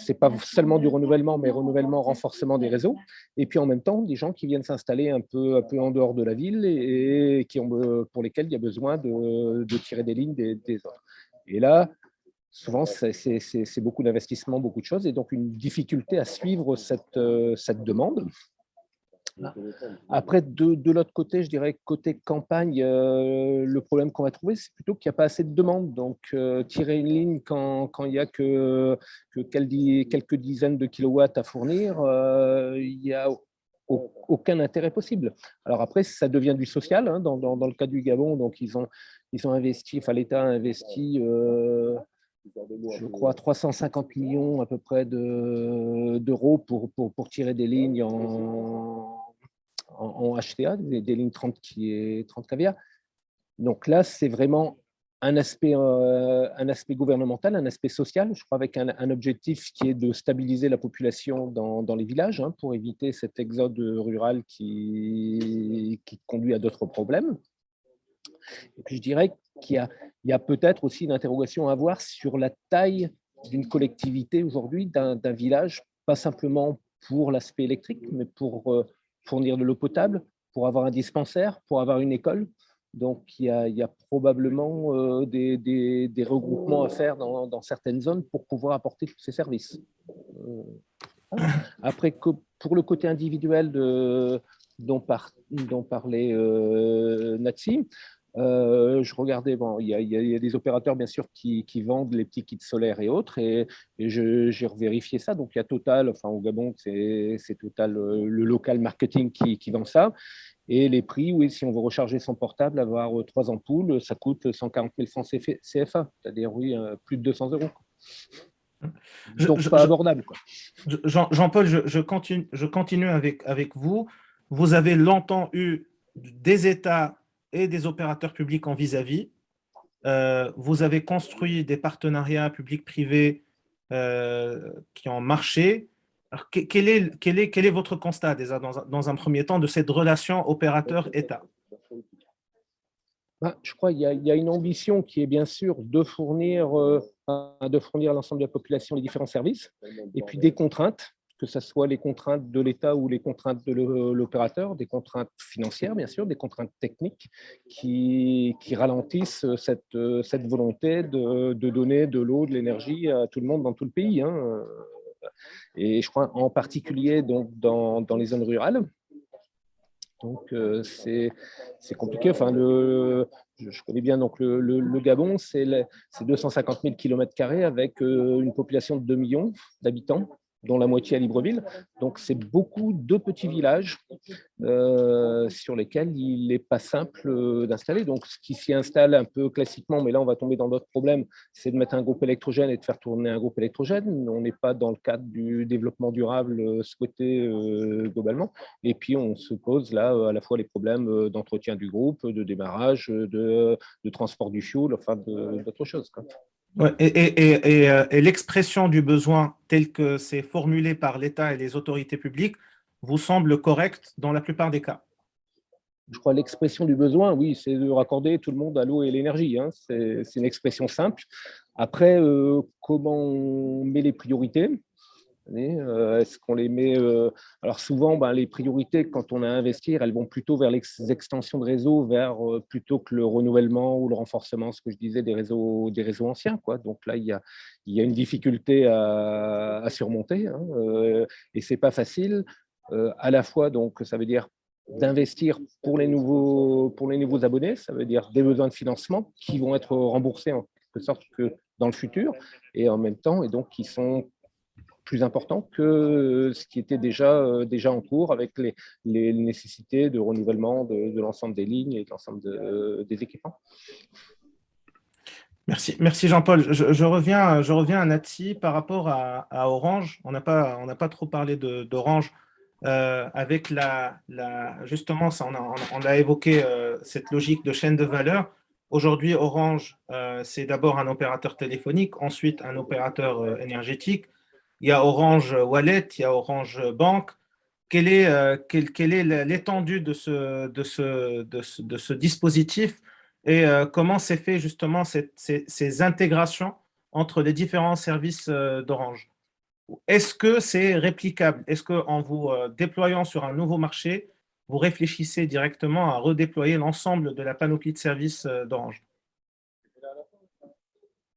c'est pas seulement du renouvellement, mais renouvellement, renforcement des réseaux. Et puis en même temps, des gens qui viennent s'installer un peu en dehors de la ville et qui ont, pour lesquels il y a besoin de tirer des lignes des autres. Et là, souvent, c'est beaucoup d'investissement, beaucoup de choses, et donc une difficulté à suivre cette demande. Après, de l'autre côté, je dirais côté campagne, le problème qu'on va trouver, c'est plutôt qu'il n'y a pas assez de demande. Donc, tirer une ligne quand il n'y a que quelques dizaines de kilowatts à fournir, il n'y a aucun intérêt possible. Alors après, ça devient du social, hein, dans le cas du Gabon. Donc, ils ont investi, enfin, l'État a investi, je crois, 350 millions à peu près d'euros pour tirer des lignes en HTA, des lignes 30 kVA. Donc là, c'est vraiment un aspect gouvernemental, un aspect social, je crois, avec un objectif qui est de stabiliser la population dans les villages, hein, pour éviter cet exode rural qui conduit à d'autres problèmes. Et puis je dirais qu'il y a peut-être aussi une interrogation à avoir sur la taille d'une collectivité aujourd'hui, d'un village, pas simplement pour l'aspect électrique, mais pour fournir de l'eau potable, pour avoir un dispensaire, pour avoir une école. Donc, il y a probablement des regroupements à faire dans certaines zones pour pouvoir apporter tous ces services. Après, pour le côté individuel dont parlait Natsi, je regardais, bon, il y a des opérateurs, bien sûr, qui vendent les petits kits solaires et autres, et j'ai revérifié ça. Donc, il y a Total, enfin, au Gabon, c'est Total, le local marketing qui vend ça. Et les prix, oui, si on veut recharger son portable, avoir 3 ampoules, ça coûte 140 000 francs CFA, c'est-à-dire, oui, plus de 200 euros. Donc, pas abordable, quoi. Jean-Paul, je continue avec vous. Vous avez longtemps eu des États et des opérateurs publics en vis-à-vis. Vous avez construit des partenariats publics-privés qui ont marché. Alors, quel est votre constat déjà dans un premier temps de cette relation opérateur-État? Je crois qu'il y a une ambition qui est bien sûr de fournir l'ensemble de la population les différents services, et puis des contraintes, que ce soit les contraintes de l'État ou les contraintes de l'opérateur, des contraintes financières bien sûr, des contraintes techniques qui ralentissent cette volonté de donner de l'eau, de l'énergie à tout le monde dans tout le pays, hein. Et je crois en particulier donc, dans les zones rurales. Donc, c'est compliqué. Enfin, je connais bien donc le Gabon, c'est 250 000 km² avec une population de 2 millions d'habitants, dont la moitié à Libreville. Donc, c'est beaucoup de petits villages sur lesquels il n'est pas simple d'installer. Donc, ce qui s'y installe un peu classiquement, mais là, on va tomber dans d'autres problèmes, c'est de mettre un groupe électrogène et de faire tourner un groupe électrogène. On n'est pas dans le cadre du développement durable souhaité globalement. Et puis, on se pose là à la fois les problèmes d'entretien du groupe, de démarrage, de transport du fioul, enfin, d'autres choses, quoi. Ouais, et l'expression du besoin tel que c'est formulé par l'État et les autorités publiques vous semble correcte dans la plupart des cas? Je crois l'expression du besoin, oui, c'est de raccorder tout le monde à l'eau et l'énergie, hein. C'est une expression simple. Après, comment on met les priorités? Est-ce qu'on les met alors souvent, les priorités, quand on a à investir, elles vont plutôt vers l'extension de réseau, plutôt que le renouvellement ou le renforcement, ce que je disais, des réseaux anciens, quoi. Donc là, il y a une difficulté à surmonter, hein, et c'est pas facile. à la fois, donc, ça veut dire d'investir pour les nouveaux abonnés, ça veut dire des besoins de financement qui vont être remboursés en quelque sorte que dans le futur, et en même temps, et donc qui sont plus importants que ce qui était déjà en cours avec les nécessités de renouvellement de l'ensemble des lignes et de l'ensemble des équipements. Merci Jean-Paul. Je reviens à Natsi par rapport à Orange. On n'a pas trop parlé d'Orange. Avec justement, ça, on a évoqué cette logique de chaîne de valeur. Aujourd'hui, Orange, c'est d'abord un opérateur téléphonique, ensuite un opérateur énergétique. Il y a Orange Wallet, il y a Orange Bank. Quelle est l'étendue de ce dispositif et comment s'est fait justement ces intégrations entre les différents services d'Orange? Est-ce que c'est réplicable? Est-ce qu'en vous déployant sur un nouveau marché, vous réfléchissez directement à redéployer l'ensemble de la panoplie de services d'Orange?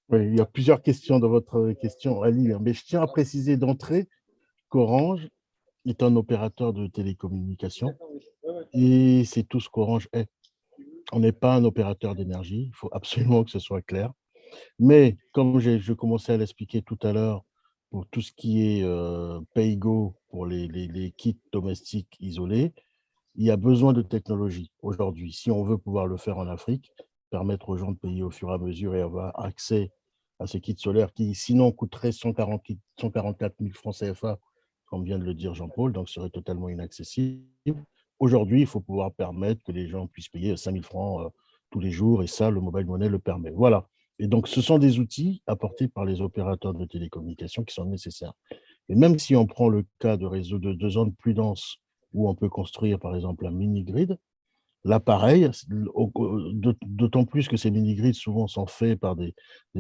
Oui, il y a plusieurs questions dans votre question, Ali, mais je tiens à préciser d'entrée qu'Orange est un opérateur de télécommunications et c'est tout ce qu'Orange est. On n'est pas un opérateur d'énergie, il faut absolument que ce soit clair. Mais comme je commençais à l'expliquer tout à l'heure, pour tout ce qui est PayGo, pour les kits domestiques isolés, il y a besoin de technologie aujourd'hui. Si on veut pouvoir le faire en Afrique, permettre aux gens de payer au fur et à mesure et avoir accès à ces kits solaires qui, sinon, coûteraient 144 000 francs CFA, comme vient de le dire Jean-Paul, donc serait totalement inaccessible. Aujourd'hui, il faut pouvoir permettre que les gens puissent payer 5 000 francs tous les jours, et ça, le mobile money le permet. Voilà. Et donc, ce sont des outils apportés par les opérateurs de télécommunications qui sont nécessaires. Et même si on prend le cas de réseaux de zones plus denses, où on peut construire, par exemple, un mini-grid, là, pareil, d'autant plus que ces mini-grids, souvent, sont faits par des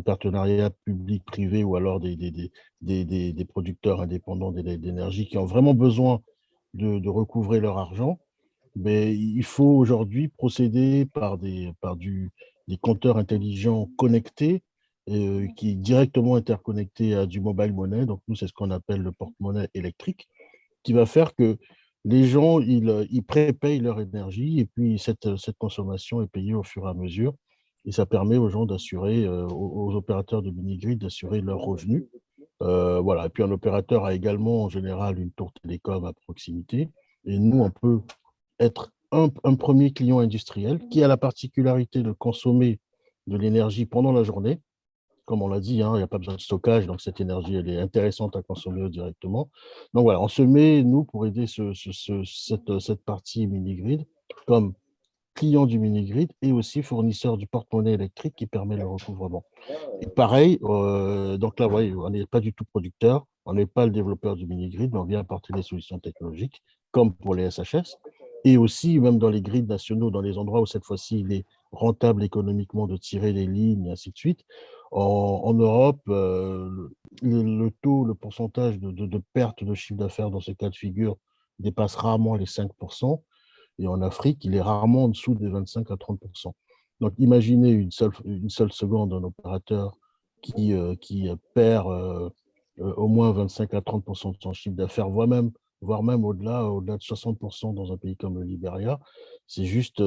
partenariats publics-privés ou alors des producteurs indépendants d'énergie qui ont vraiment besoin de recouvrer leur argent. Mais il faut aujourd'hui procéder par des compteurs intelligents connectés, qui est directement interconnectés à du mobile money. Donc, nous, c'est ce qu'on appelle le porte-monnaie électrique, qui va faire que les gens, ils prépayent leur énergie et puis cette consommation est payée au fur et à mesure. Et ça permet aux gens d'assurer, aux opérateurs de mini-grid, d'assurer leurs revenus. Voilà. Et puis un opérateur a également en général une tour télécom à proximité. Et nous, on peut être un premier client industriel qui a la particularité de consommer de l'énergie pendant la journée. Comme on l'a dit, hein, il n'y a pas besoin de stockage, donc cette énergie, elle est intéressante à consommer directement. Donc voilà, on se met, nous, pour aider cette partie mini-grid, comme client du mini-grid et aussi fournisseur du porte-monnaie électrique qui permet le recouvrement. Et pareil, donc là, voyez, on n'est pas du tout producteur, on n'est pas le développeur du mini-grid, mais on vient apporter des solutions technologiques, comme pour les SHS, et aussi même dans les grids nationaux, dans les endroits où cette fois-ci il est rentable économiquement de tirer les lignes, et ainsi de suite. En Europe, le taux, le pourcentage de perte de chiffre d'affaires dans ce cas de figure dépasse rarement les 5%, et en Afrique, il est rarement en dessous des 25 à 30%. Donc, imaginez une seule seconde un opérateur qui perd au moins 25 à 30% de son chiffre d'affaires, voire même au-delà de 60% dans un pays comme le Libéria. C'est juste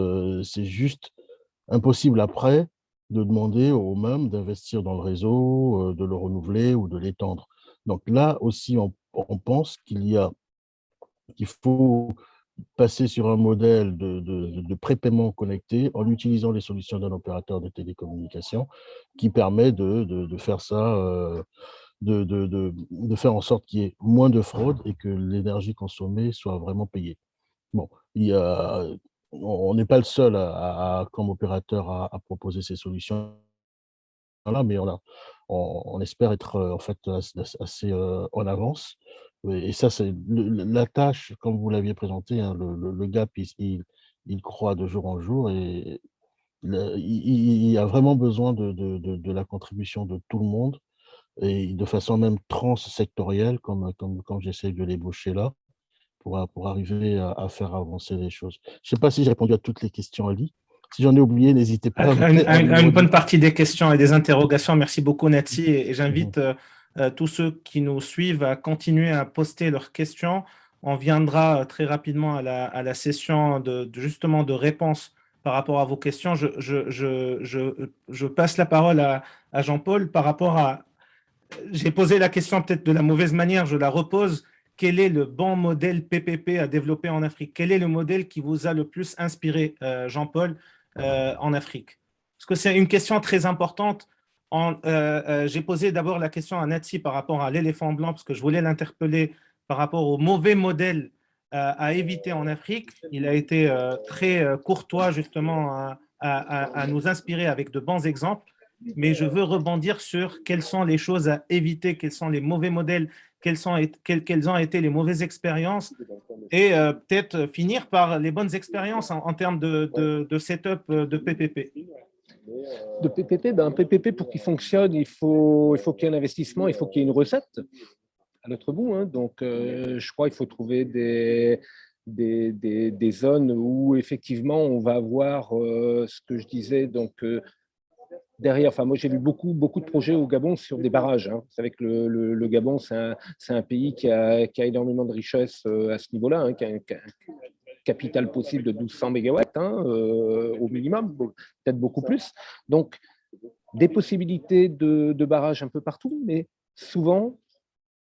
impossible après de demander aux mêmes d'investir dans le réseau, de le renouveler ou de l'étendre. Donc là aussi, on pense qu'il faut passer sur un modèle de prépaiement connecté en utilisant les solutions d'un opérateur de télécommunications qui permet de faire ça, de faire en sorte qu'il y ait moins de fraude et que l'énergie consommée soit vraiment payée. Bon, on n'est pas le seul comme opérateur à proposer ces solutions-là, mais on espère être en fait assez en avance. Et ça, c'est la tâche, comme vous l'aviez présenté, hein, le gap, il croît de jour en jour et il y a vraiment besoin de la contribution de tout le monde et de façon même transsectorielle, comme j'essaie de l'ébaucher là, pour arriver à faire avancer les choses. Je ne sais pas si j'ai répondu à toutes les questions, Ali. Si j'en ai oublié, n'hésitez pas à une bonne partie des questions et des interrogations. Merci beaucoup, Natsi. Et j'invite tous ceux qui nous suivent à continuer à poster leurs questions on viendra très rapidement à la session justement de réponse par rapport à vos questions. Je passe la parole à Jean-Paul par rapport à… J'ai posé la question peut-être de la mauvaise manière, je la repose. Quel est le bon modèle PPP à développer en Afrique? Quel est le modèle qui vous a le plus inspiré, Jean-Paul, en Afrique? Parce que c'est une question très importante. J'ai posé d'abord la question à Natsi par rapport à l'éléphant blanc, parce que je voulais l'interpeller par rapport au mauvais modèle à éviter en Afrique. Il a été très courtois justement à nous inspirer avec de bons exemples, mais je veux rebondir sur quelles sont les choses à éviter, quels sont les mauvais modèles, quelles ont été les mauvaises expériences, et peut-être finir par les bonnes expériences en termes de setup de PPP. De PPP, ben, un PPP, pour qu'il fonctionne, il faut qu'il y ait un investissement, il faut qu'il y ait une recette à l'autre bout. Hein. Donc, je crois qu'il faut trouver des zones où effectivement on va avoir ce que je disais. Donc, derrière, enfin, moi j'ai vu beaucoup de projets au Gabon sur des barrages. Hein. Vous savez que le Gabon, c'est un pays qui a énormément de richesses à ce niveau-là, hein, qui a un capital possible de 1200 mégawatts hein, au minimum, peut-être beaucoup plus. Donc, des possibilités de barrages un peu partout, mais souvent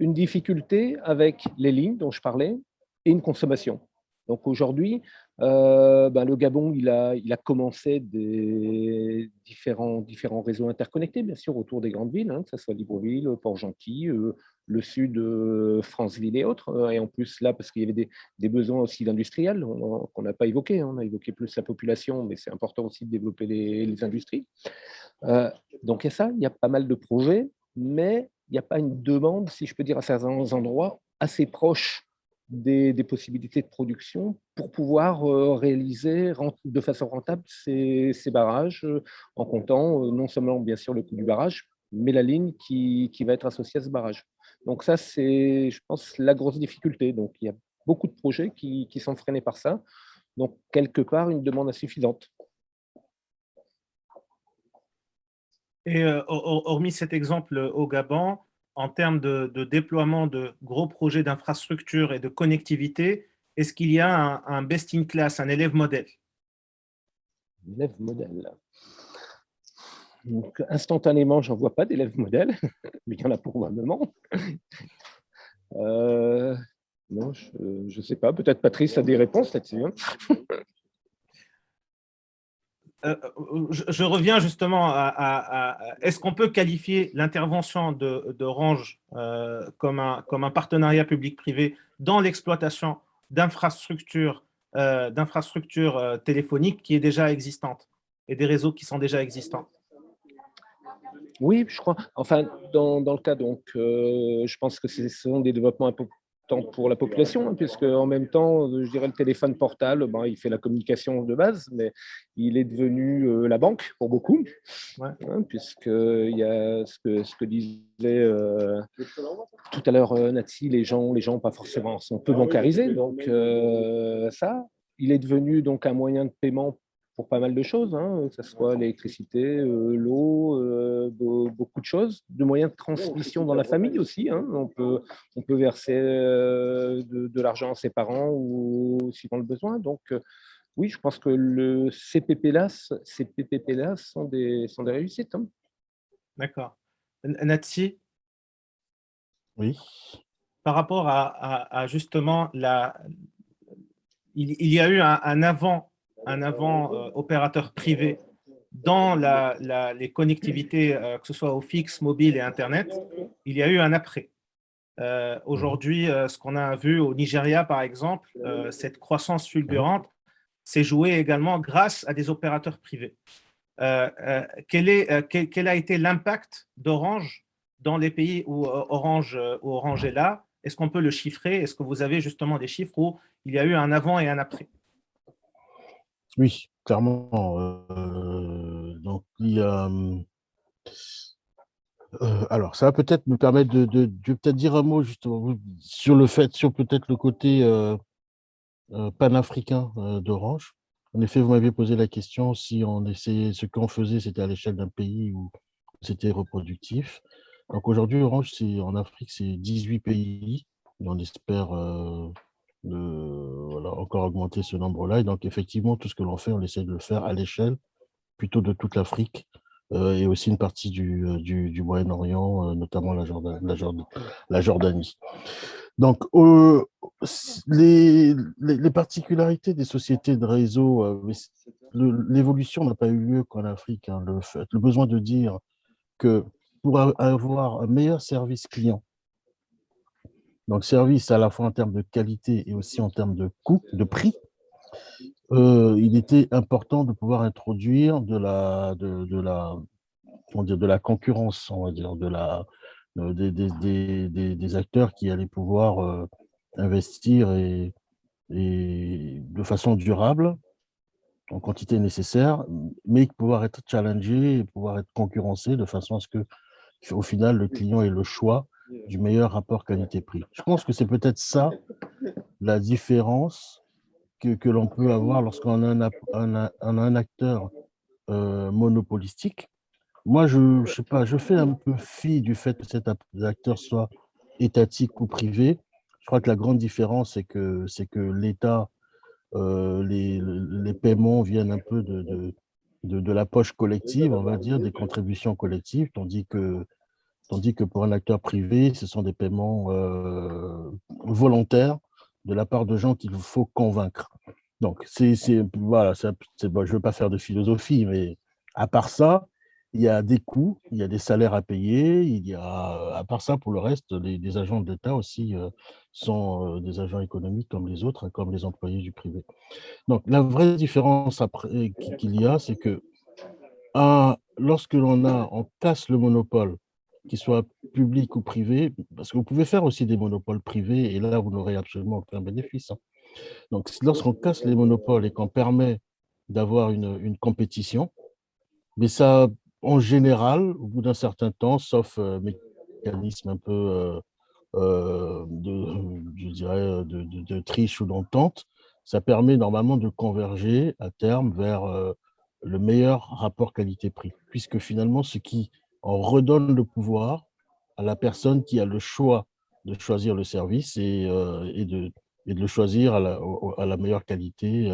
une difficulté avec les lignes dont je parlais et une consommation. Donc aujourd'hui, le Gabon, il a commencé des différents réseaux interconnectés, bien sûr, autour des grandes villes, hein, que ce soit Libreville, Port-Gentil, le sud, Franceville et autres. Et en plus, là, parce qu'il y avait des besoins aussi d'industriels qu'on n'a pas évoqués. Hein, on a évoqué plus la population, mais c'est important aussi de développer les industries. Donc, il y a ça, il y a pas mal de projets, mais il n'y a pas une demande, si je peux dire, à certains endroits assez proches des possibilités de production pour pouvoir réaliser de façon rentable ces barrages, en comptant non seulement, bien sûr, le coût du barrage, mais la ligne qui va être associée à ce barrage. Donc ça, c'est, je pense, la grosse difficulté. Donc, il y a beaucoup de projets qui sont freinés par ça. Donc, quelque part, une demande insuffisante. Et hormis cet exemple au Gabon, en termes de déploiement de gros projets d'infrastructure et de connectivité, est-ce qu'il y a un best-in-class, un élève modèle? Élève modèle. Donc, instantanément, j'en vois pas d'élève modèle, mais il y en a probablement. Non, je sais pas. Peut-être Patrice a des réponses là-dessus. Hein. Je reviens justement est-ce qu'on peut qualifier l'intervention d'Orange comme un partenariat public-privé dans l'exploitation d'infrastructures téléphoniques qui est déjà existantes et des réseaux qui sont déjà existants? Oui, je crois. Enfin, dans le cas, donc, je pense que ce sont des développements importants pour la population, hein, puisque en même temps, je dirais, le téléphone portable, ben, il fait la communication de base, mais il est devenu la banque pour beaucoup, Ouais. Hein, puisqu'il y a ce que disait tout à l'heure Natsi, les gens pas forcément sont peu bancarisés, donc ça, il est devenu donc un moyen de paiement pour pas mal de choses, hein, que ce soit l'électricité, l'eau, beaucoup de choses, de moyens de transmission dans la famille aussi. Hein, on peut verser de l'argent à ses parents ou suivant le besoin. Donc, oui, je pense que ces PPP-là sont des réussites. Hein. D'accord. Natsi, Oui. par rapport à justement il y a eu un avant opérateur privé dans les connectivités, que ce soit au fixe, mobile et Internet. Il y a eu un après. Aujourd'hui, ce qu'on a vu au Nigeria, par exemple, cette croissance fulgurante s'est jouée également grâce à des opérateurs privés. Quel a été l'impact d'Orange dans les pays où Orange est là? Est-ce qu'on peut le chiffrer? Est-ce que vous avez justement des chiffres où il y a eu un avant et un après? Oui, clairement. Donc, il y a, alors, ça va peut-être me permettre de peut-être dire un mot justement sur peut-être le côté panafricain d'Orange. En effet, vous m'aviez posé la question si on essayait, ce qu'on faisait, c'était à l'échelle d'un pays où c'était reproductif. Donc aujourd'hui, Orange, en Afrique, c'est 18 pays. Et on espère voilà, encore augmenter ce nombre-là. Et donc, effectivement, tout ce que l'on fait, on essaie de le faire à l'échelle plutôt de toute l'Afrique et aussi une partie du Moyen-Orient, notamment la Jordanie. Donc, les particularités des sociétés de réseau, l'évolution n'a pas eu lieu qu'en Afrique. Hein, le besoin de dire que pour avoir un meilleur service client, donc service à la fois en termes de qualité et aussi en termes de coût, de prix, il était important de pouvoir introduire comment dire, de la concurrence, on va dire, des acteurs qui allaient pouvoir investir et de façon durable, en quantité nécessaire, mais pouvoir être challengé et pouvoir être concurrencé de façon à ce que, au final, le client ait le choix du meilleur rapport qualité-prix. Je pense que c'est peut-être ça la différence que l'on peut avoir lorsqu'on a un acteur monopolistique. Moi, je sais pas, je fais un peu fi du fait que cet acteur soit étatique ou privé. Je crois que la grande différence, c'est que l'État, les paiements viennent un peu de la poche collective, on va dire, des contributions collectives, tandis que pour un acteur privé, ce sont des paiements volontaires de la part de gens qu'il faut convaincre. Donc, voilà, bon, je ne veux pas faire de philosophie, mais à part ça, il y a des coûts, il y a des salaires à payer, à part ça, pour le reste, les agents de l'État aussi sont des agents économiques comme les autres, hein, comme les employés du privé. Donc, la vraie différence qu'il y a, c'est que lorsque on casse le monopole, qu'il soit public ou privé, parce que vous pouvez faire aussi des monopoles privés, et là, vous n'aurez absolument aucun bénéfice. Hein. Donc, lorsqu'on casse les monopoles et qu'on permet d'avoir une compétition, mais ça, en général, au bout d'un certain temps, sauf mécanisme un peu, je dirais, de triche ou d'entente, ça permet normalement de converger à terme vers le meilleur rapport qualité-prix, puisque finalement, on redonne le pouvoir à la personne qui a le choix de choisir le service et de le choisir à la meilleure qualité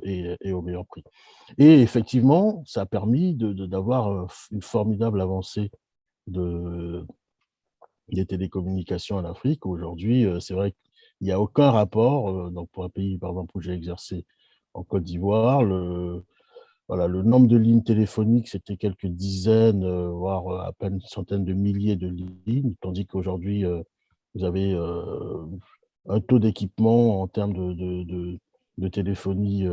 et au meilleur prix. Et effectivement, ça a permis d'avoir une formidable avancée de, des télécommunications en Afrique. Aujourd'hui, c'est vrai qu'il n'y a aucun rapport, donc pour un pays, par exemple, où j'ai exercé en Côte d'Ivoire, voilà, le nombre de lignes téléphoniques, c'était quelques dizaines, voire à peine une centaine de milliers de lignes, tandis qu'aujourd'hui, vous avez un taux d'équipement en termes de téléphonie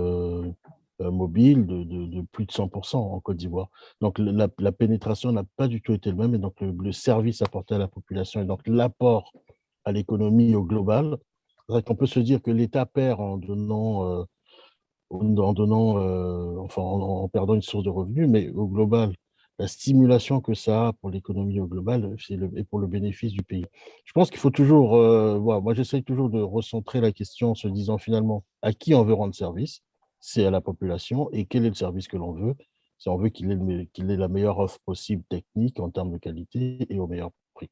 mobile de plus de 100% en Côte d'Ivoire. Donc, la pénétration n'a pas du tout été le même, et donc le service apporté à la population, et donc l'apport à l'économie au global, c'est vrai qu'on peut se dire que l'État perd enfin, en perdant une source de revenus, mais au global, la stimulation que ça a pour l'économie au global et pour le bénéfice du pays. Je pense qu'il faut toujours, voilà, moi j'essaye toujours de recentrer la question en se disant finalement à qui on veut rendre service, c'est à la population, et quel est le service que l'on veut. Si on veut qu'il ait la meilleure offre possible technique en termes de qualité et au meilleur prix.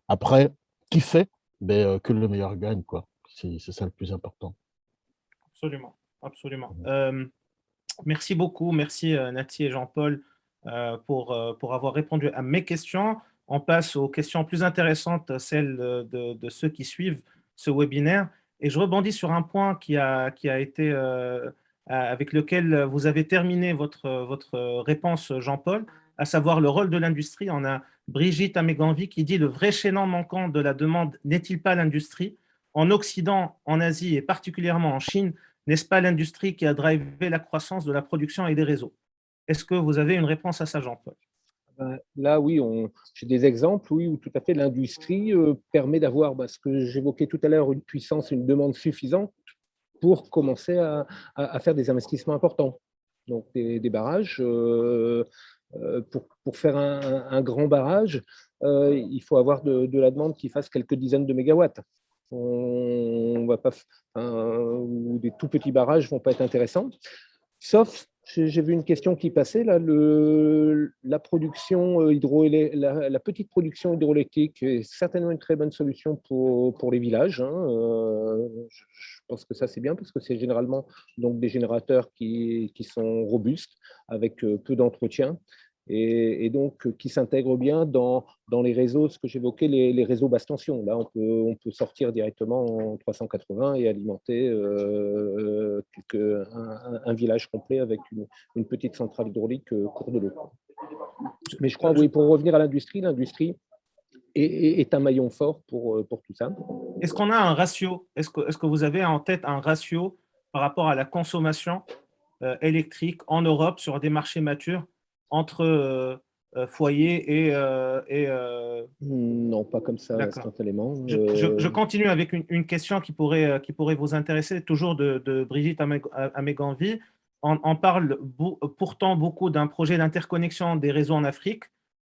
Après, qui fait? Ben, que le meilleur gagne, quoi. C'est ça le plus important. Absolument, absolument. Merci beaucoup, merci Nati et Jean-Paul pour avoir répondu à mes questions. On passe aux questions plus intéressantes, celles de ceux qui suivent ce webinaire. Et je rebondis sur un point qui a été, avec lequel vous avez terminé votre réponse, Jean-Paul, à savoir le rôle de l'industrie. On a Brigitte Améganvi qui dit « Le vrai chaînon manquant de la demande n'est-il pas l'industrie ? En Occident, en Asie et particulièrement en Chine, n'est-ce pas l'industrie qui a drivé la croissance de la production et des réseaux ?» Est-ce que vous avez une réponse à ça, Jean-Paul? Là, oui, j'ai des exemples, oui, où tout à fait l'industrie permet d'avoir ce que j'évoquais tout à l'heure, une puissance, une demande suffisante pour commencer à faire des investissements importants. Donc, des barrages. Pour faire un grand barrage, il faut avoir de la demande qui fasse quelques dizaines de mégawatts. On va pas, ou des tout petits barrages ne vont pas être intéressants, sauf J'ai vu une question qui passait là. La production la petite production hydroélectrique est certainement une très bonne solution pour les villages, hein. Je pense que ça c'est bien parce que c'est généralement donc des générateurs qui sont robustes avec peu d'entretien et donc qui s'intègrent bien dans les réseaux, ce que j'évoquais, les réseaux basse tension. Là, on peut sortir directement en 380 et alimenter un village complet avec une petite centrale hydraulique cours de l'eau. Mais je crois, oui, pour revenir à l'industrie est un maillon fort pour tout ça. Est-ce qu'on a un ratio? Est-ce que vous avez en tête un ratio par rapport à la consommation électrique en Europe sur des marchés matures entre foyers et Non, pas comme ça d'accord. instantanément. Je continue avec une question qui pourrait vous intéresser, toujours de Brigitte Améganvi. On parle pourtant beaucoup d'un projet d'interconnexion des réseaux en Afrique,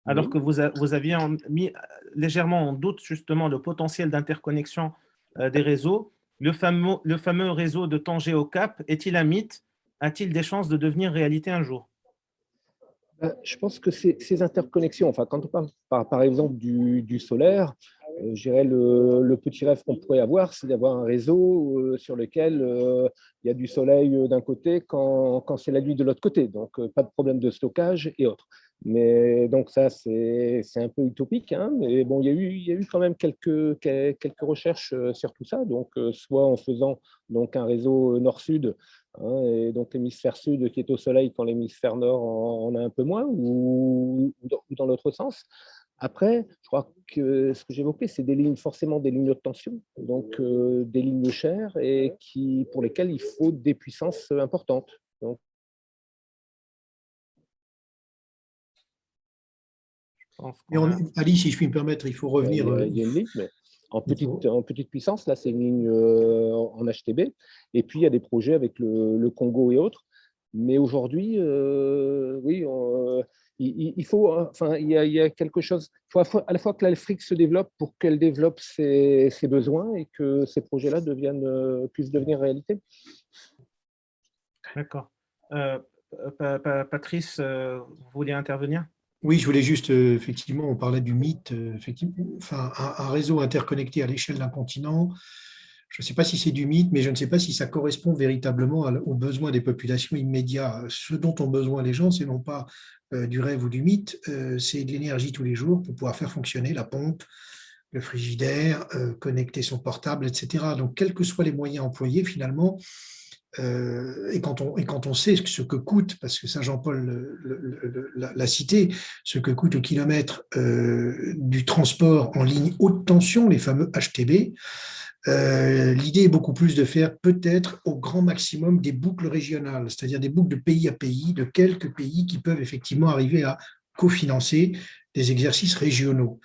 alors que vous aviez mis légèrement en doute justement le potentiel d'interconnexion des réseaux. Le fameux réseau de Tanger au Cap est-il un mythe? A-t-il des chances de devenir réalité un jour? Je pense que ces interconnexions, enfin, quand on parle par exemple du solaire, je dirais le petit rêve qu'on pourrait avoir, c'est d'avoir un réseau sur lequel il y a du soleil d'un côté quand c'est la nuit de l'autre côté. Donc, pas de problème de stockage et autres. Mais donc, ça, c'est un peu utopique, hein, mais bon, il y a eu quand même quelques recherches sur tout ça. Donc, soit en faisant donc, un réseau nord-sud, hein, et donc l'hémisphère sud qui est au soleil quand l'hémisphère nord en a un peu moins, ou dans l'autre sens. Après, je crois que ce que j'évoquais, c'est forcément des lignes de tension, donc des lignes chères et pour lesquelles il faut des puissances importantes. Donc, Ali, si je puis me permettre, il faut revenir. il y a une ligne, mais en petite puissance, là, c'est une ligne en HTB. Et puis, il y a des projets avec le Congo et autres. Mais aujourd'hui, oui, il faut, enfin, il y a quelque chose. Il faut à la fois que l'Afrique se développe pour qu'elle développe ses besoins et que ces projets-là puissent devenir réalité. D'accord. Patrice, vous vouliez intervenir? Oui, je voulais juste, effectivement, on parlait du mythe, effectivement, enfin, un réseau interconnecté à l'échelle d'un continent. Je ne sais pas si c'est du mythe, mais je ne sais pas si ça correspond véritablement aux besoins des populations immédiats. Ce dont ont besoin les gens, c'est non pas du rêve ou du mythe, c'est de l'énergie tous les jours pour pouvoir faire fonctionner la pompe, le frigidaire, connecter son portable, etc. Donc, quels que soient les moyens employés, finalement, et quand on sait ce que coûte, parce que ça Jean-Paul l'a cité, ce que coûte au kilomètre du transport en ligne haute tension, les fameux HTB, l'idée est beaucoup plus de faire peut-être au grand maximum des boucles régionales, c'est-à-dire des boucles de pays à pays, de quelques pays qui peuvent effectivement arriver à cofinancer des exercices régionaux.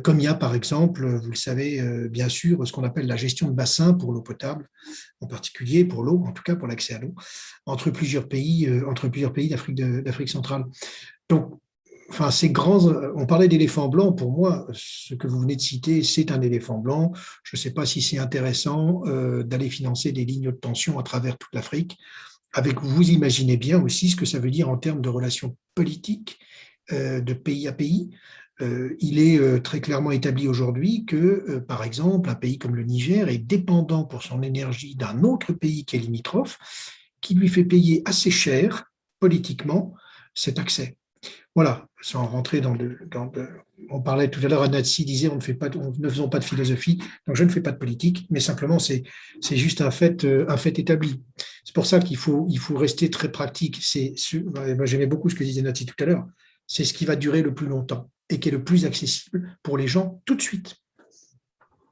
Comme il y a par exemple, vous le savez bien sûr, ce qu'on appelle la gestion de bassin pour l'eau potable, en particulier pour l'eau, en tout cas pour l'accès à l'eau, entre plusieurs pays d'Afrique centrale. Donc, enfin, ces grands, on parlait d'éléphants blancs, pour moi, ce que vous venez de citer, c'est un éléphant blanc. Je ne sais pas si c'est intéressant d'aller financer des lignes de tension à travers toute l'Afrique. Vous imaginez bien aussi ce que ça veut dire en termes de relations politiques de pays à pays. Il est très clairement établi aujourd'hui que, par exemple, un pays comme le Niger est dépendant pour son énergie d'un autre pays qui est limitrophe, qui lui fait payer assez cher politiquement cet accès. Voilà, sans rentrer on parlait tout à l'heure, Anatsi disait on ne faisons pas de philosophie, donc je ne fais pas de politique, mais simplement c'est juste un fait établi. C'est pour ça qu'il faut rester très pratique. Moi, j'aimais beaucoup ce que disait Nathalie tout à l'heure. C'est ce qui va durer le plus longtemps et qui est le plus accessible pour les gens tout de suite.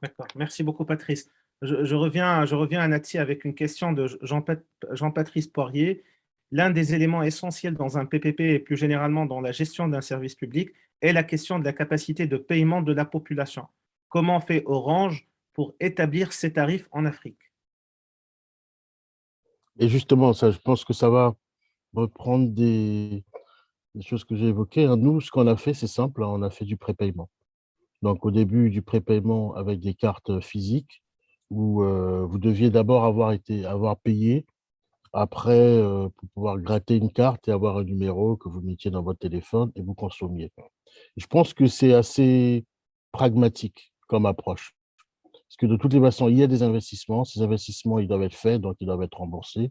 D'accord, merci beaucoup Patrice. Je reviens à Nathalie avec une question de Jean-Patrice Poirier. L'un des éléments essentiels dans un PPP et plus généralement dans la gestion d'un service public est la question de la capacité de paiement de la population. Comment fait Orange pour établir ces tarifs en Afrique? Et justement, ça, je pense que ça va reprendre des choses que j'ai évoquées, hein. Nous, ce qu'on a fait, c'est simple, hein, on a fait du prépaiement. Donc, au début du prépaiement avec des cartes physiques, où vous deviez d'abord avoir payé après, pour pouvoir gratter une carte et avoir un numéro que vous mettiez dans votre téléphone et vous consommiez. Je pense que c'est assez pragmatique comme approche. Parce que de toutes les façons, il y a des investissements. Ces investissements, ils doivent être faits, donc ils doivent être remboursés.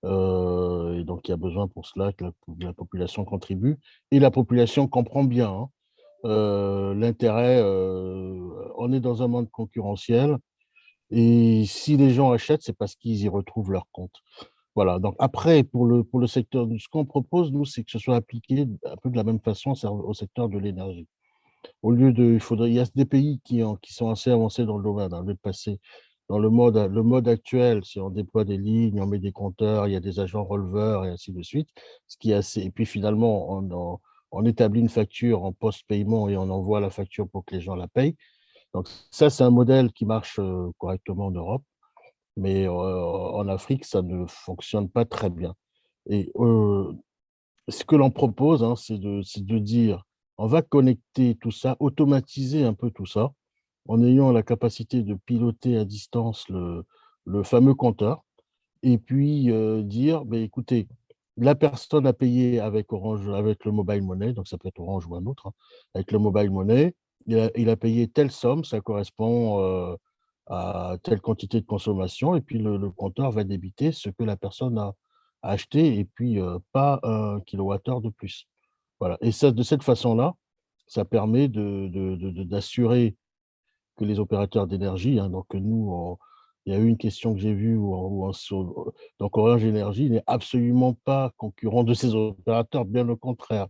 Et donc, il y a besoin pour cela que la population contribue. Et la population comprend bien hein, l'intérêt. On est dans un monde concurrentiel. Et si les gens achètent, c'est parce qu'ils y retrouvent leur compte. Voilà. Donc, après, pour le secteur, ce qu'on propose, nous, c'est que ce soit appliqué un peu de la même façon au secteur de l'énergie. Au lieu de, il y a des pays qui sont assez avancés dans le domaine, hein, de passer dans le mode actuel, si on déploie des lignes, on met des compteurs, il y a des agents releveurs et ainsi de suite, ce qui est assez, et puis finalement, on établit une facture en post-paiement et on envoie la facture pour que les gens la payent. Donc ça, c'est un modèle qui marche correctement en Europe, mais en Afrique, ça ne fonctionne pas très bien. Et ce que l'on propose, hein, c'est de dire, on va connecter tout ça, automatiser un peu tout ça, en ayant la capacité de piloter à distance le fameux compteur, et puis dire, ben, écoutez, la personne a payé avec Orange, avec le mobile money, donc ça peut être Orange ou un autre, hein, avec le mobile money, il a payé telle somme, ça correspond à telle quantité de consommation, et puis le compteur va débiter ce que la personne a acheté, et puis pas un kilowattheure de plus. Voilà. Et ça, de cette façon-là, ça permet d'assurer que les opérateurs d'énergie, hein, donc nous, il y a eu une question que j'ai vue donc Orange Énergie n'est absolument pas concurrent de ces opérateurs, bien au contraire.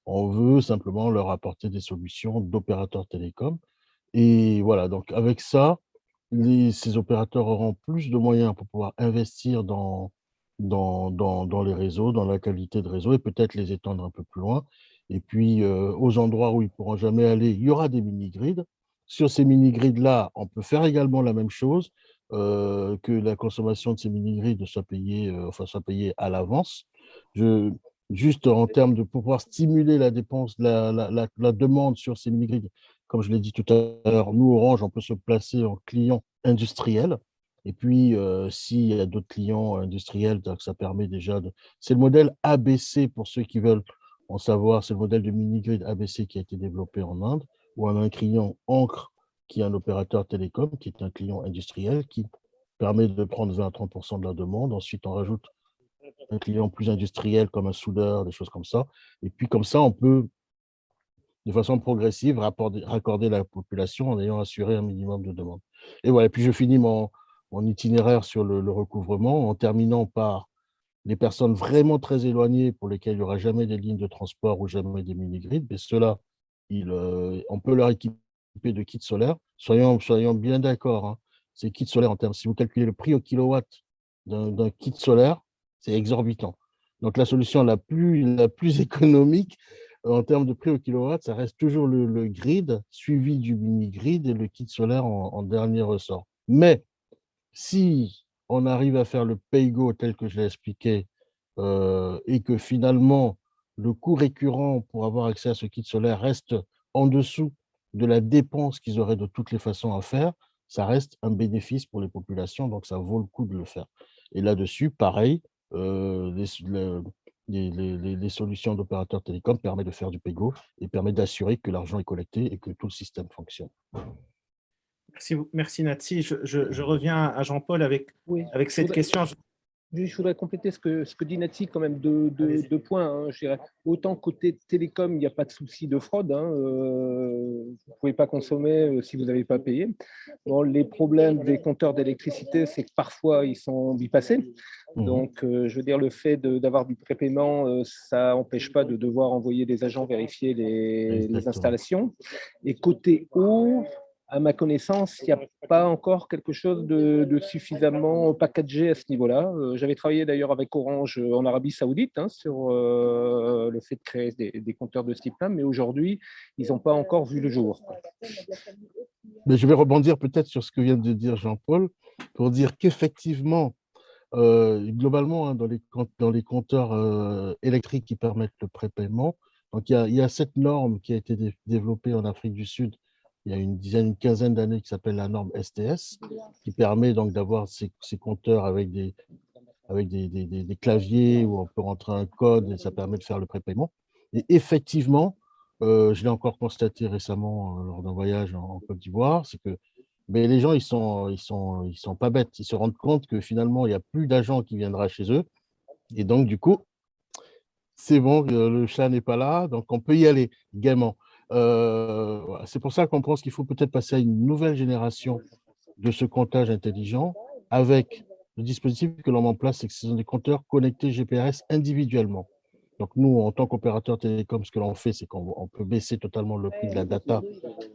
On veut simplement leur apporter des solutions d'opérateurs télécoms. Et voilà, donc avec ça, ces opérateurs auront plus de moyens pour pouvoir investir dans les réseaux, dans la qualité de réseau et peut-être les étendre un peu plus loin. Et puis, aux endroits où ils ne pourront jamais aller, il y aura des mini-grids. Sur ces mini-grids-là, on peut faire également la même chose, que la consommation de ces mini-grids soit payée à l'avance. Je, Juste en termes de pouvoir stimuler la dépense, la demande sur ces mini-grids, comme je l'ai dit tout à l'heure, nous, Orange, on peut se placer en client industriel. Et puis, s'il y a d'autres clients industriels, donc ça permet déjà de… C'est le modèle ABC pour ceux qui veulent en savoir. C'est le modèle de mini-grid ABC qui a été développé en Inde, où on a un client Ancre qui est un opérateur télécom, qui est un client industriel, qui permet de prendre 20 à 30% de la demande. Ensuite, on rajoute un client plus industriel comme un soudeur, des choses comme ça. Et puis, comme ça, on peut de façon progressive, raccorder la population en ayant assuré un minimum de demande. Et voilà, puis je finis mon itinéraire sur le recouvrement en terminant par les personnes vraiment très éloignées pour lesquelles il n'y aura jamais des lignes de transport ou jamais des mini-grids, mais ceux-là, on peut leur équiper de kits solaires. Soyons bien d'accord, hein. Ces kits solaires, en termes, si vous calculez le prix au kilowatt d'un kit solaire, c'est exorbitant. Donc la solution la plus économique en termes de prix au kilowatt, ça reste toujours le grid, suivi du mini-grid et le kit solaire en dernier ressort. Mais si on arrive à faire le pay-go tel que je l'ai expliqué, et que finalement, le coût récurrent pour avoir accès à ce kit solaire reste en dessous de la dépense qu'ils auraient de toutes les façons à faire, ça reste un bénéfice pour les populations, donc ça vaut le coup de le faire. Et là-dessus, pareil, les solutions d'opérateurs télécoms permettent de faire du pay-go et permettent d'assurer que l'argent est collecté et que tout le système fonctionne. Merci Natsi. Je reviens à Jean-Paul Oui, avec cette question. je voudrais compléter ce que dit Natsi, quand même, deux points. Hein, je dirais. Autant côté télécom, il n'y a pas de souci de fraude. Hein, vous ne pouvez pas consommer si vous n'avez pas payé. Bon, les problèmes des compteurs d'électricité, c'est que parfois, ils sont bypassés. Donc, je veux dire, le fait d'avoir du prépaiement, ça n'empêche pas de devoir envoyer des agents vérifier les installations. Et côté eau, à ma connaissance, il n'y a pas encore quelque chose de suffisamment packagé à ce niveau-là. J'avais travaillé d'ailleurs avec Orange en Arabie Saoudite hein, sur le fait de créer des compteurs de ce type-là, mais aujourd'hui, ils n'ont pas encore vu le jour. Mais je vais rebondir peut-être sur ce que vient de dire Jean-Paul pour dire qu'effectivement, globalement, hein, dans les compteurs électriques qui permettent le prépaiement, donc il y a cette norme qui a été développée en Afrique du Sud il y a une quinzaine d'années qui s'appelle la norme STS, qui permet donc d'avoir ces compteurs avec avec des claviers où on peut rentrer un code et ça permet de faire le prépaiement. Et effectivement, je l'ai encore constaté récemment lors d'un voyage en Côte d'Ivoire, c'est que mais les gens, ils sont pas bêtes. Ils se rendent compte que finalement, il n'y a plus d'agent qui viendra chez eux. Et donc, du coup, c'est bon, le chat n'est pas là, donc on peut y aller gaiement. Voilà. C'est pour ça qu'on pense qu'il faut peut-être passer à une nouvelle génération de ce comptage intelligent avec le dispositif que l'on met en place, c'est que ce sont des compteurs connectés GPRS individuellement. Donc nous, en tant qu'opérateur télécom, ce que l'on fait, c'est qu'on peut baisser totalement le prix de la data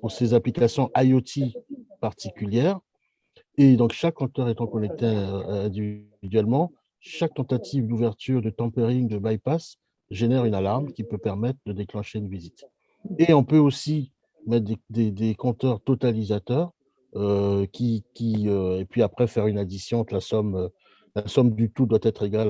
pour ces applications IoT particulières. Et donc chaque compteur étant connecté individuellement, chaque tentative d'ouverture, de tampering, de bypass génère une alarme qui peut permettre de déclencher une visite. Et on peut aussi mettre des compteurs totalisateurs et puis après faire une addition entre la somme du tout doit être égale,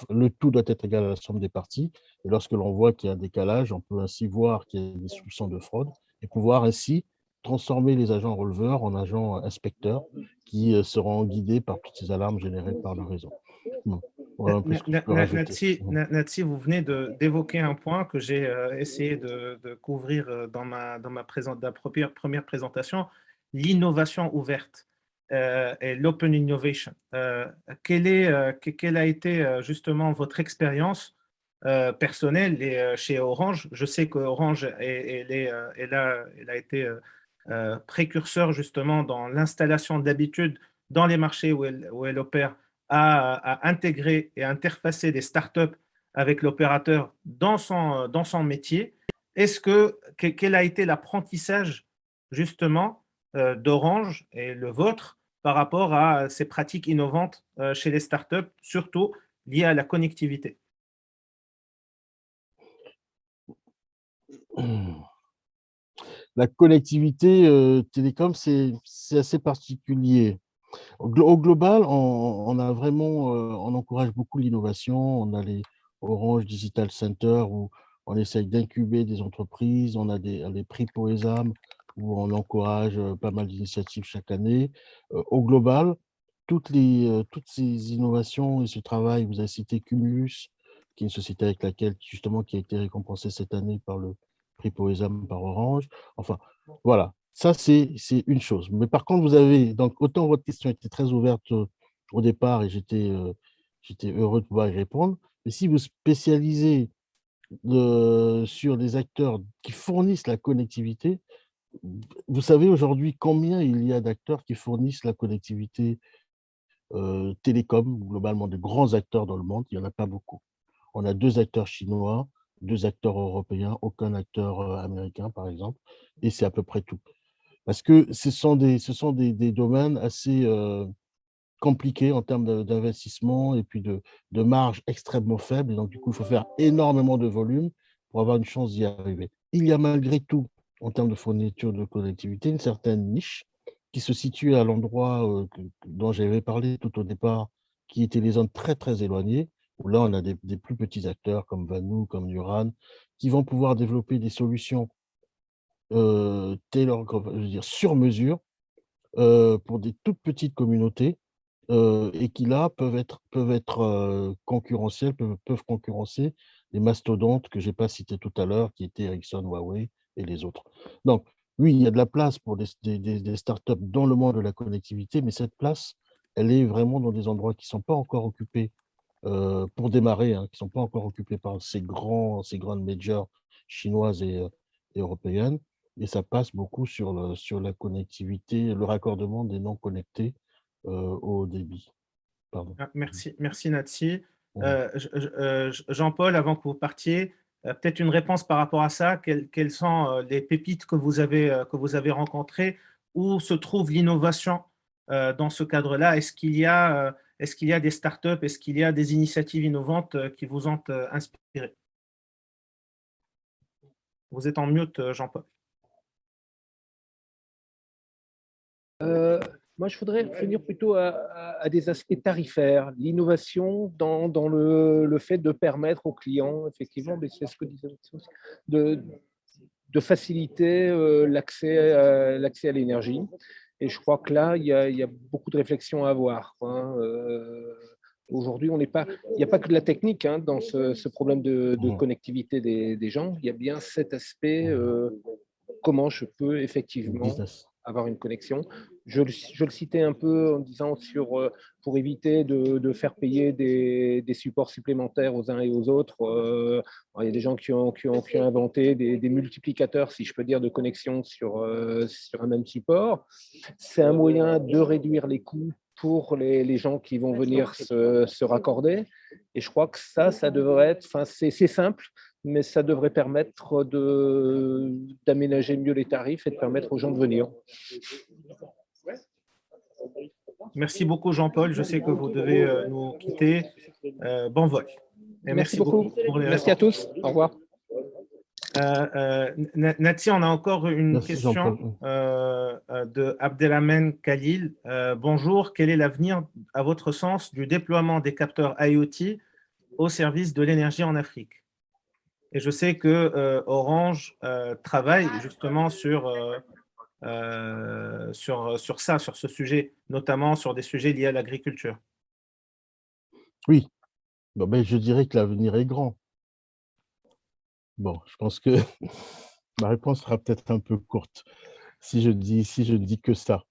le tout doit être égal à la somme des parties. Et lorsque l'on voit qu'il y a un décalage, on peut ainsi voir qu'il y a des soupçons de fraude et pouvoir ainsi transformer les agents releveurs en agents inspecteurs qui seront guidés par toutes ces alarmes générées par le réseau. Bon, voilà un peu ce que je peux rajouter. Natsi, vous venez d'évoquer un point que j'ai essayé de couvrir dans ma première présentation, l'innovation ouverte et l'open innovation. Quelle a été justement votre expérience personnelle chez Orange? Je sais qu'Orange elle a été précurseur justement dans l'installation d'habitude dans les marchés où elle opère à intégrer et interfacer des startups avec l'opérateur dans son métier. Quel a été l'apprentissage justement d'Orange et le vôtre par rapport à ces pratiques innovantes chez les startups, surtout liées à la connectivité? La connectivité télécom, c'est assez particulier. Au global, on a vraiment, on encourage beaucoup l'innovation. On a les Orange Digital Center où on essaye d'incuber des entreprises. On a les prix Poesam où on encourage pas mal d'initiatives chaque année. Au global, toutes ces innovations et ce travail, vous avez cité Cumulus, qui est une société avec laquelle, justement, qui a été récompensée cette année par le prix Poesam par Orange. Enfin, voilà, ça, c'est une chose. Mais par contre, vous avez, donc, autant votre question était très ouverte au départ et j'étais heureux de pouvoir y répondre. Mais si vous spécialisez sur des acteurs qui fournissent la connectivité, vous savez aujourd'hui combien il y a d'acteurs qui fournissent la connectivité télécom, globalement, de grands acteurs dans le monde, il n'y en a pas beaucoup. On a 2 acteurs chinois, 2 acteurs européens, aucun acteur américain, par exemple, et c'est à peu près tout. Parce que ce sont des domaines assez compliqués en termes d'investissement et puis de marge extrêmement faible. Et donc, du coup, il faut faire énormément de volume pour avoir une chance d'y arriver. Il y a malgré tout, en termes de fourniture de connectivité, une certaine niche qui se situe à l'endroit dont j'avais parlé tout au départ, qui étaient les zones très, très éloignées, où là, on a des plus petits acteurs comme Vanou, comme Nuran, qui vont pouvoir développer des solutions je veux dire, sur mesure pour des toutes petites communautés et qui là peuvent être concurrentiels, peuvent concurrencer les mastodontes que j'ai pas cités tout à l'heure, qui étaient Ericsson, Huawei et les autres. Donc oui, il y a de la place pour des startups dans le monde de la connectivité, mais cette place, elle est vraiment dans des endroits qui sont pas encore occupés pour démarrer, hein, qui sont pas encore occupés par ces grandes majors chinoises et européennes. Et ça passe beaucoup sur la connectivité, le raccordement des non connectés au débit. Pardon. Merci Natsi. Ouais. Jean-Paul, avant que vous partiez, peut-être une réponse par rapport à ça. Quelles sont les pépites que vous avez rencontrées? Où se trouve l'innovation dans ce cadre-là? Est-ce qu'il y a des startups? Est-ce qu'il y a des initiatives innovantes qui vous ont inspiré? Vous êtes en mute, Jean-Paul. Moi, je voudrais revenir plutôt à des aspects tarifaires, l'innovation dans le fait de permettre aux clients, effectivement, mais c'est ce que disait aussi, de faciliter l'accès à l'énergie. Et je crois que là, il y a beaucoup de réflexions à avoir, hein. Aujourd'hui, il n'y a pas que de la technique hein, dans ce problème de connectivité des gens. Il y a bien cet aspect, comment je peux effectivement Business. avoir une connexion. Je le citais un peu en disant pour éviter de faire payer des supports supplémentaires aux uns et aux autres. Il y a des gens qui ont inventé des multiplicateurs, si je peux dire, de connexion sur un même support. C'est un moyen de réduire les coûts pour les gens qui vont venir se raccorder. Et je crois que ça devrait être, enfin, c'est simple, mais ça devrait permettre d'aménager mieux les tarifs et de permettre aux gens de venir. Merci beaucoup, Jean-Paul. Je sais que vous devez nous quitter. Bon vol. Et merci beaucoup. Merci à tous. Au revoir. Nathy, on a encore une Merci, question de Abdelhamen Khalil. Bonjour, quel est l'avenir, à votre sens, du déploiement des capteurs IoT au service de l'énergie en Afrique? Et je sais que Orange travaille justement sur ce sujet, notamment sur des sujets liés à l'agriculture. Oui, bon, ben, je dirais que l'avenir est grand. Bon, je pense que ma réponse sera peut-être un peu courte si je dis que ça.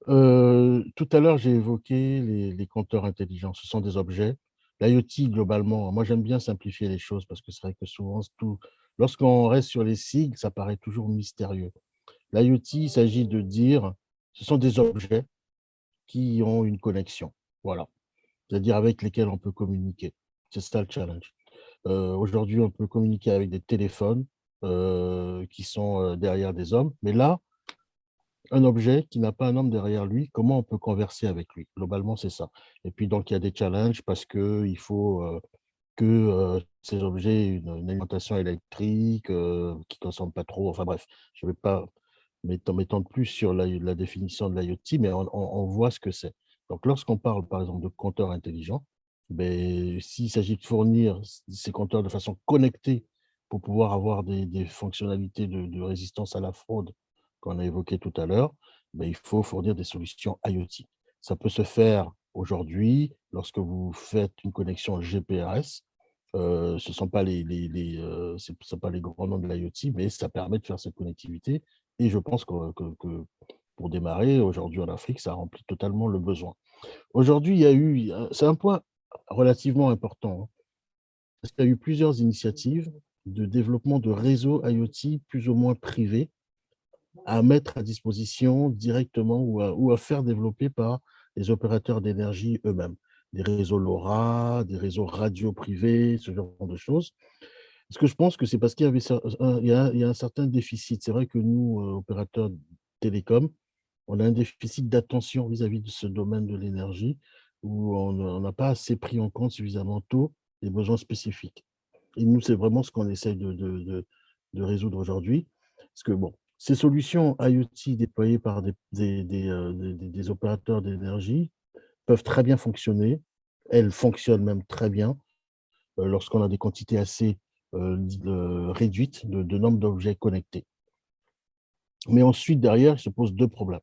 Tout à l'heure, j'ai évoqué les compteurs intelligents. Ce sont des objets. L'IoT, globalement, moi, j'aime bien simplifier les choses parce que c'est vrai que souvent, lorsqu'on reste sur les sigles, ça paraît toujours mystérieux. L'IoT, il s'agit de dire, ce sont des objets qui ont une connexion, voilà, c'est-à-dire avec lesquels on peut communiquer. C'est ça le challenge. Aujourd'hui, on peut communiquer avec des téléphones qui sont derrière des hommes, mais là, un objet qui n'a pas un homme derrière lui, comment on peut converser avec lui? Globalement, c'est ça. Et puis, donc, il y a des challenges parce qu'il faut que ces objets aient une alimentation électrique qui ne consomme pas trop. Enfin bref, je ne vais pas m'étendre plus sur la définition de l'IoT, mais on voit ce que c'est. Donc, lorsqu'on parle, par exemple, de compteurs intelligents, ben, s'il s'agit de fournir ces compteurs de façon connectée pour pouvoir avoir des fonctionnalités de résistance à la fraude qu'on a évoquées tout à l'heure, ben, il faut fournir des solutions IoT. Ça peut se faire aujourd'hui lorsque vous faites une connexion GPRS. Ce ne sont pas c'est pas les grands noms de l'IoT, mais ça permet de faire cette connectivité. Et je pense que pour démarrer, aujourd'hui en Afrique, ça remplit totalement le besoin. Aujourd'hui, c'est un point relativement important, hein, parce qu'il y a eu plusieurs initiatives de développement de réseaux IoT plus ou moins privés à mettre à disposition directement ou à faire développer par les opérateurs d'énergie eux-mêmes. Des réseaux LoRa, des réseaux radio privés, ce genre de choses. Parce que je pense que c'est parce qu'il y avait il y a un certain déficit. C'est vrai que nous, opérateurs télécoms, on a un déficit d'attention vis-à-vis de ce domaine de l'énergie où on n'a pas assez pris en compte suffisamment tôt les besoins spécifiques. Et nous, c'est vraiment ce qu'on essaye de résoudre aujourd'hui. Parce que, bon, ces solutions IoT déployées par des opérateurs d'énergie peuvent très bien fonctionner. Elles fonctionnent même très bien lorsqu'on a des quantités assez réduites de nombre d'objets connectés. Mais ensuite, derrière, il se pose deux problèmes.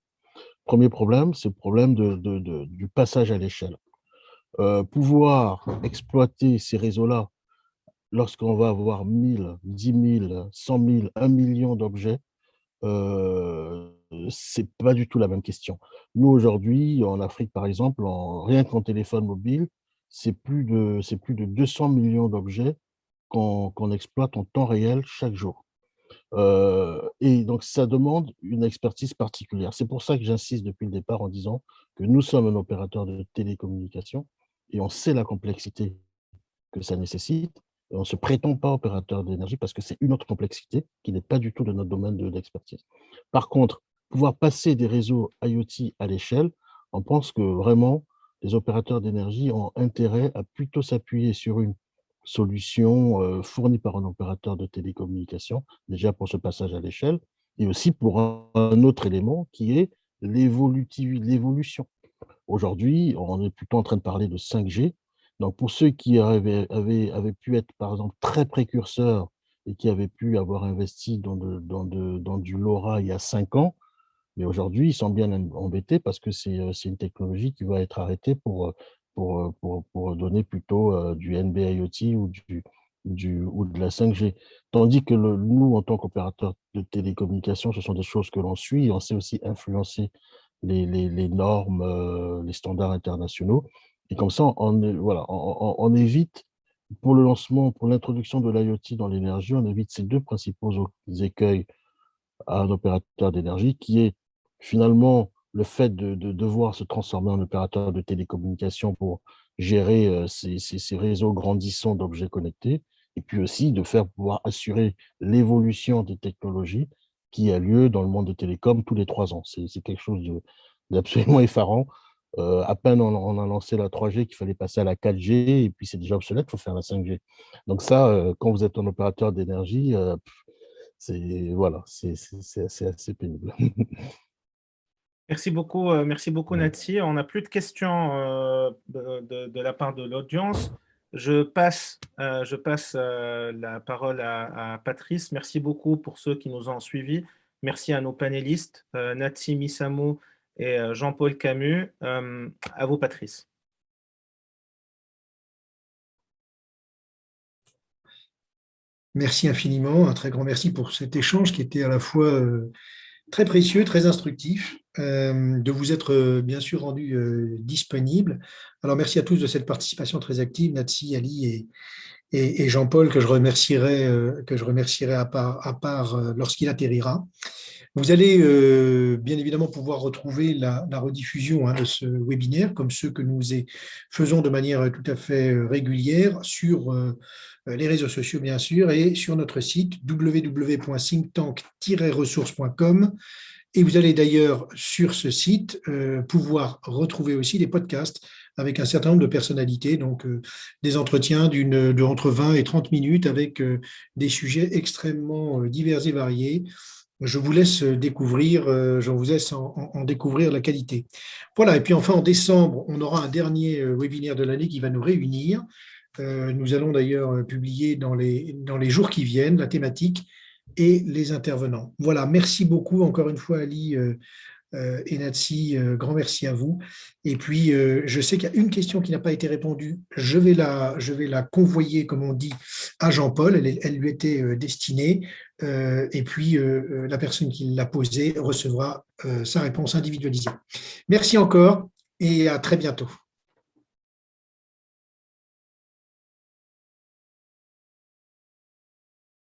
Premier problème, c'est le problème du passage à l'échelle. Pouvoir exploiter ces réseaux-là lorsqu'on va avoir 1000, 10 000, 100 000, 1 million d'objets, c'est pas du tout la même question. Nous, aujourd'hui, en Afrique, par exemple, rien qu'en téléphone mobile, c'est plus de 200 millions d'objets qu'on exploite en temps réel chaque jour. Et donc, ça demande une expertise particulière. C'est pour ça que j'insiste depuis le départ en disant que nous sommes un opérateur de télécommunications et on sait la complexité que ça nécessite. Et on ne se prétend pas opérateur d'énergie parce que c'est une autre complexité qui n'est pas du tout de notre domaine d'expertise. Par contre, pouvoir passer des réseaux IoT à l'échelle, on pense que vraiment, les opérateurs d'énergie ont intérêt à plutôt s'appuyer sur une solution fournie par un opérateur de télécommunications, déjà pour ce passage à l'échelle, et aussi pour un autre élément qui est l'évolution. Aujourd'hui, on est plutôt en train de parler de 5G. Donc, pour ceux qui avaient pu être, par exemple, très précurseurs et qui avaient pu avoir investi dans du LoRa il y a 5 ans, mais aujourd'hui, ils sont bien embêtés parce que c'est une technologie qui va être arrêtée pour pour donner plutôt du NB-IoT ou de la 5G. Tandis que nous, en tant qu'opérateur de télécommunications, ce sont des choses que l'on suit. On sait aussi influencer les normes, les standards internationaux. Et comme ça, voilà, on évite, pour le lancement, pour l'introduction de l'IoT dans l'énergie, on évite ces deux principaux écueils à un opérateur d'énergie, qui est finalement le fait de devoir se transformer en opérateur de télécommunications pour gérer ces réseaux grandissants d'objets connectés, et puis aussi de faire pouvoir assurer l'évolution des technologies qui a lieu dans le monde des télécoms tous les 3 ans. C'est quelque chose d'absolument effarant. À peine on a lancé la 3G qu'il fallait passer à la 4G, et puis c'est déjà obsolète, il faut faire la 5G. Donc ça, quand vous êtes un opérateur d'énergie, voilà, c'est assez pénible. Merci beaucoup Ouais. Nathy. On n'a plus de questions de la part de l'audience. Je passe la parole à Patrice. Merci beaucoup pour ceux qui nous ont suivis. Merci à nos panélistes, Nathy Missamou et Jean-Paul Camus. À vous, Patrice. Merci infiniment, un très grand merci pour cet échange qui était à la fois très précieux, très instructif, de vous être bien sûr rendu disponible. Alors merci à tous de cette participation très active, Natsi, Ali et Jean-Paul, que je remercierai à part lorsqu'il atterrira. Vous allez bien évidemment pouvoir retrouver la rediffusion de ce webinaire, comme ceux que nous faisons de manière tout à fait régulière sur les réseaux sociaux, bien sûr, et sur notre site www.thinktank-ressources.com. Et vous allez d'ailleurs sur ce site pouvoir retrouver aussi des podcasts avec un certain nombre de personnalités, donc des entretiens entre 20 et 30 minutes avec des sujets extrêmement divers et variés. Je vous laisse découvrir, je vous laisse en découvrir la qualité. Voilà, et puis enfin en décembre, on aura un dernier webinaire de l'année qui va nous réunir. Nous allons d'ailleurs publier dans les jours qui viennent la thématique et les intervenants. Voilà, merci beaucoup encore une fois Ali et Natsi, grand merci à vous. Et puis, je sais qu'il y a une question qui n'a pas été répondue. Je vais la convoyer, comme on dit, à Jean-Paul. Elle lui était destinée. Et puis, la personne qui l'a posée recevra sa réponse individualisée. Merci encore et à très bientôt.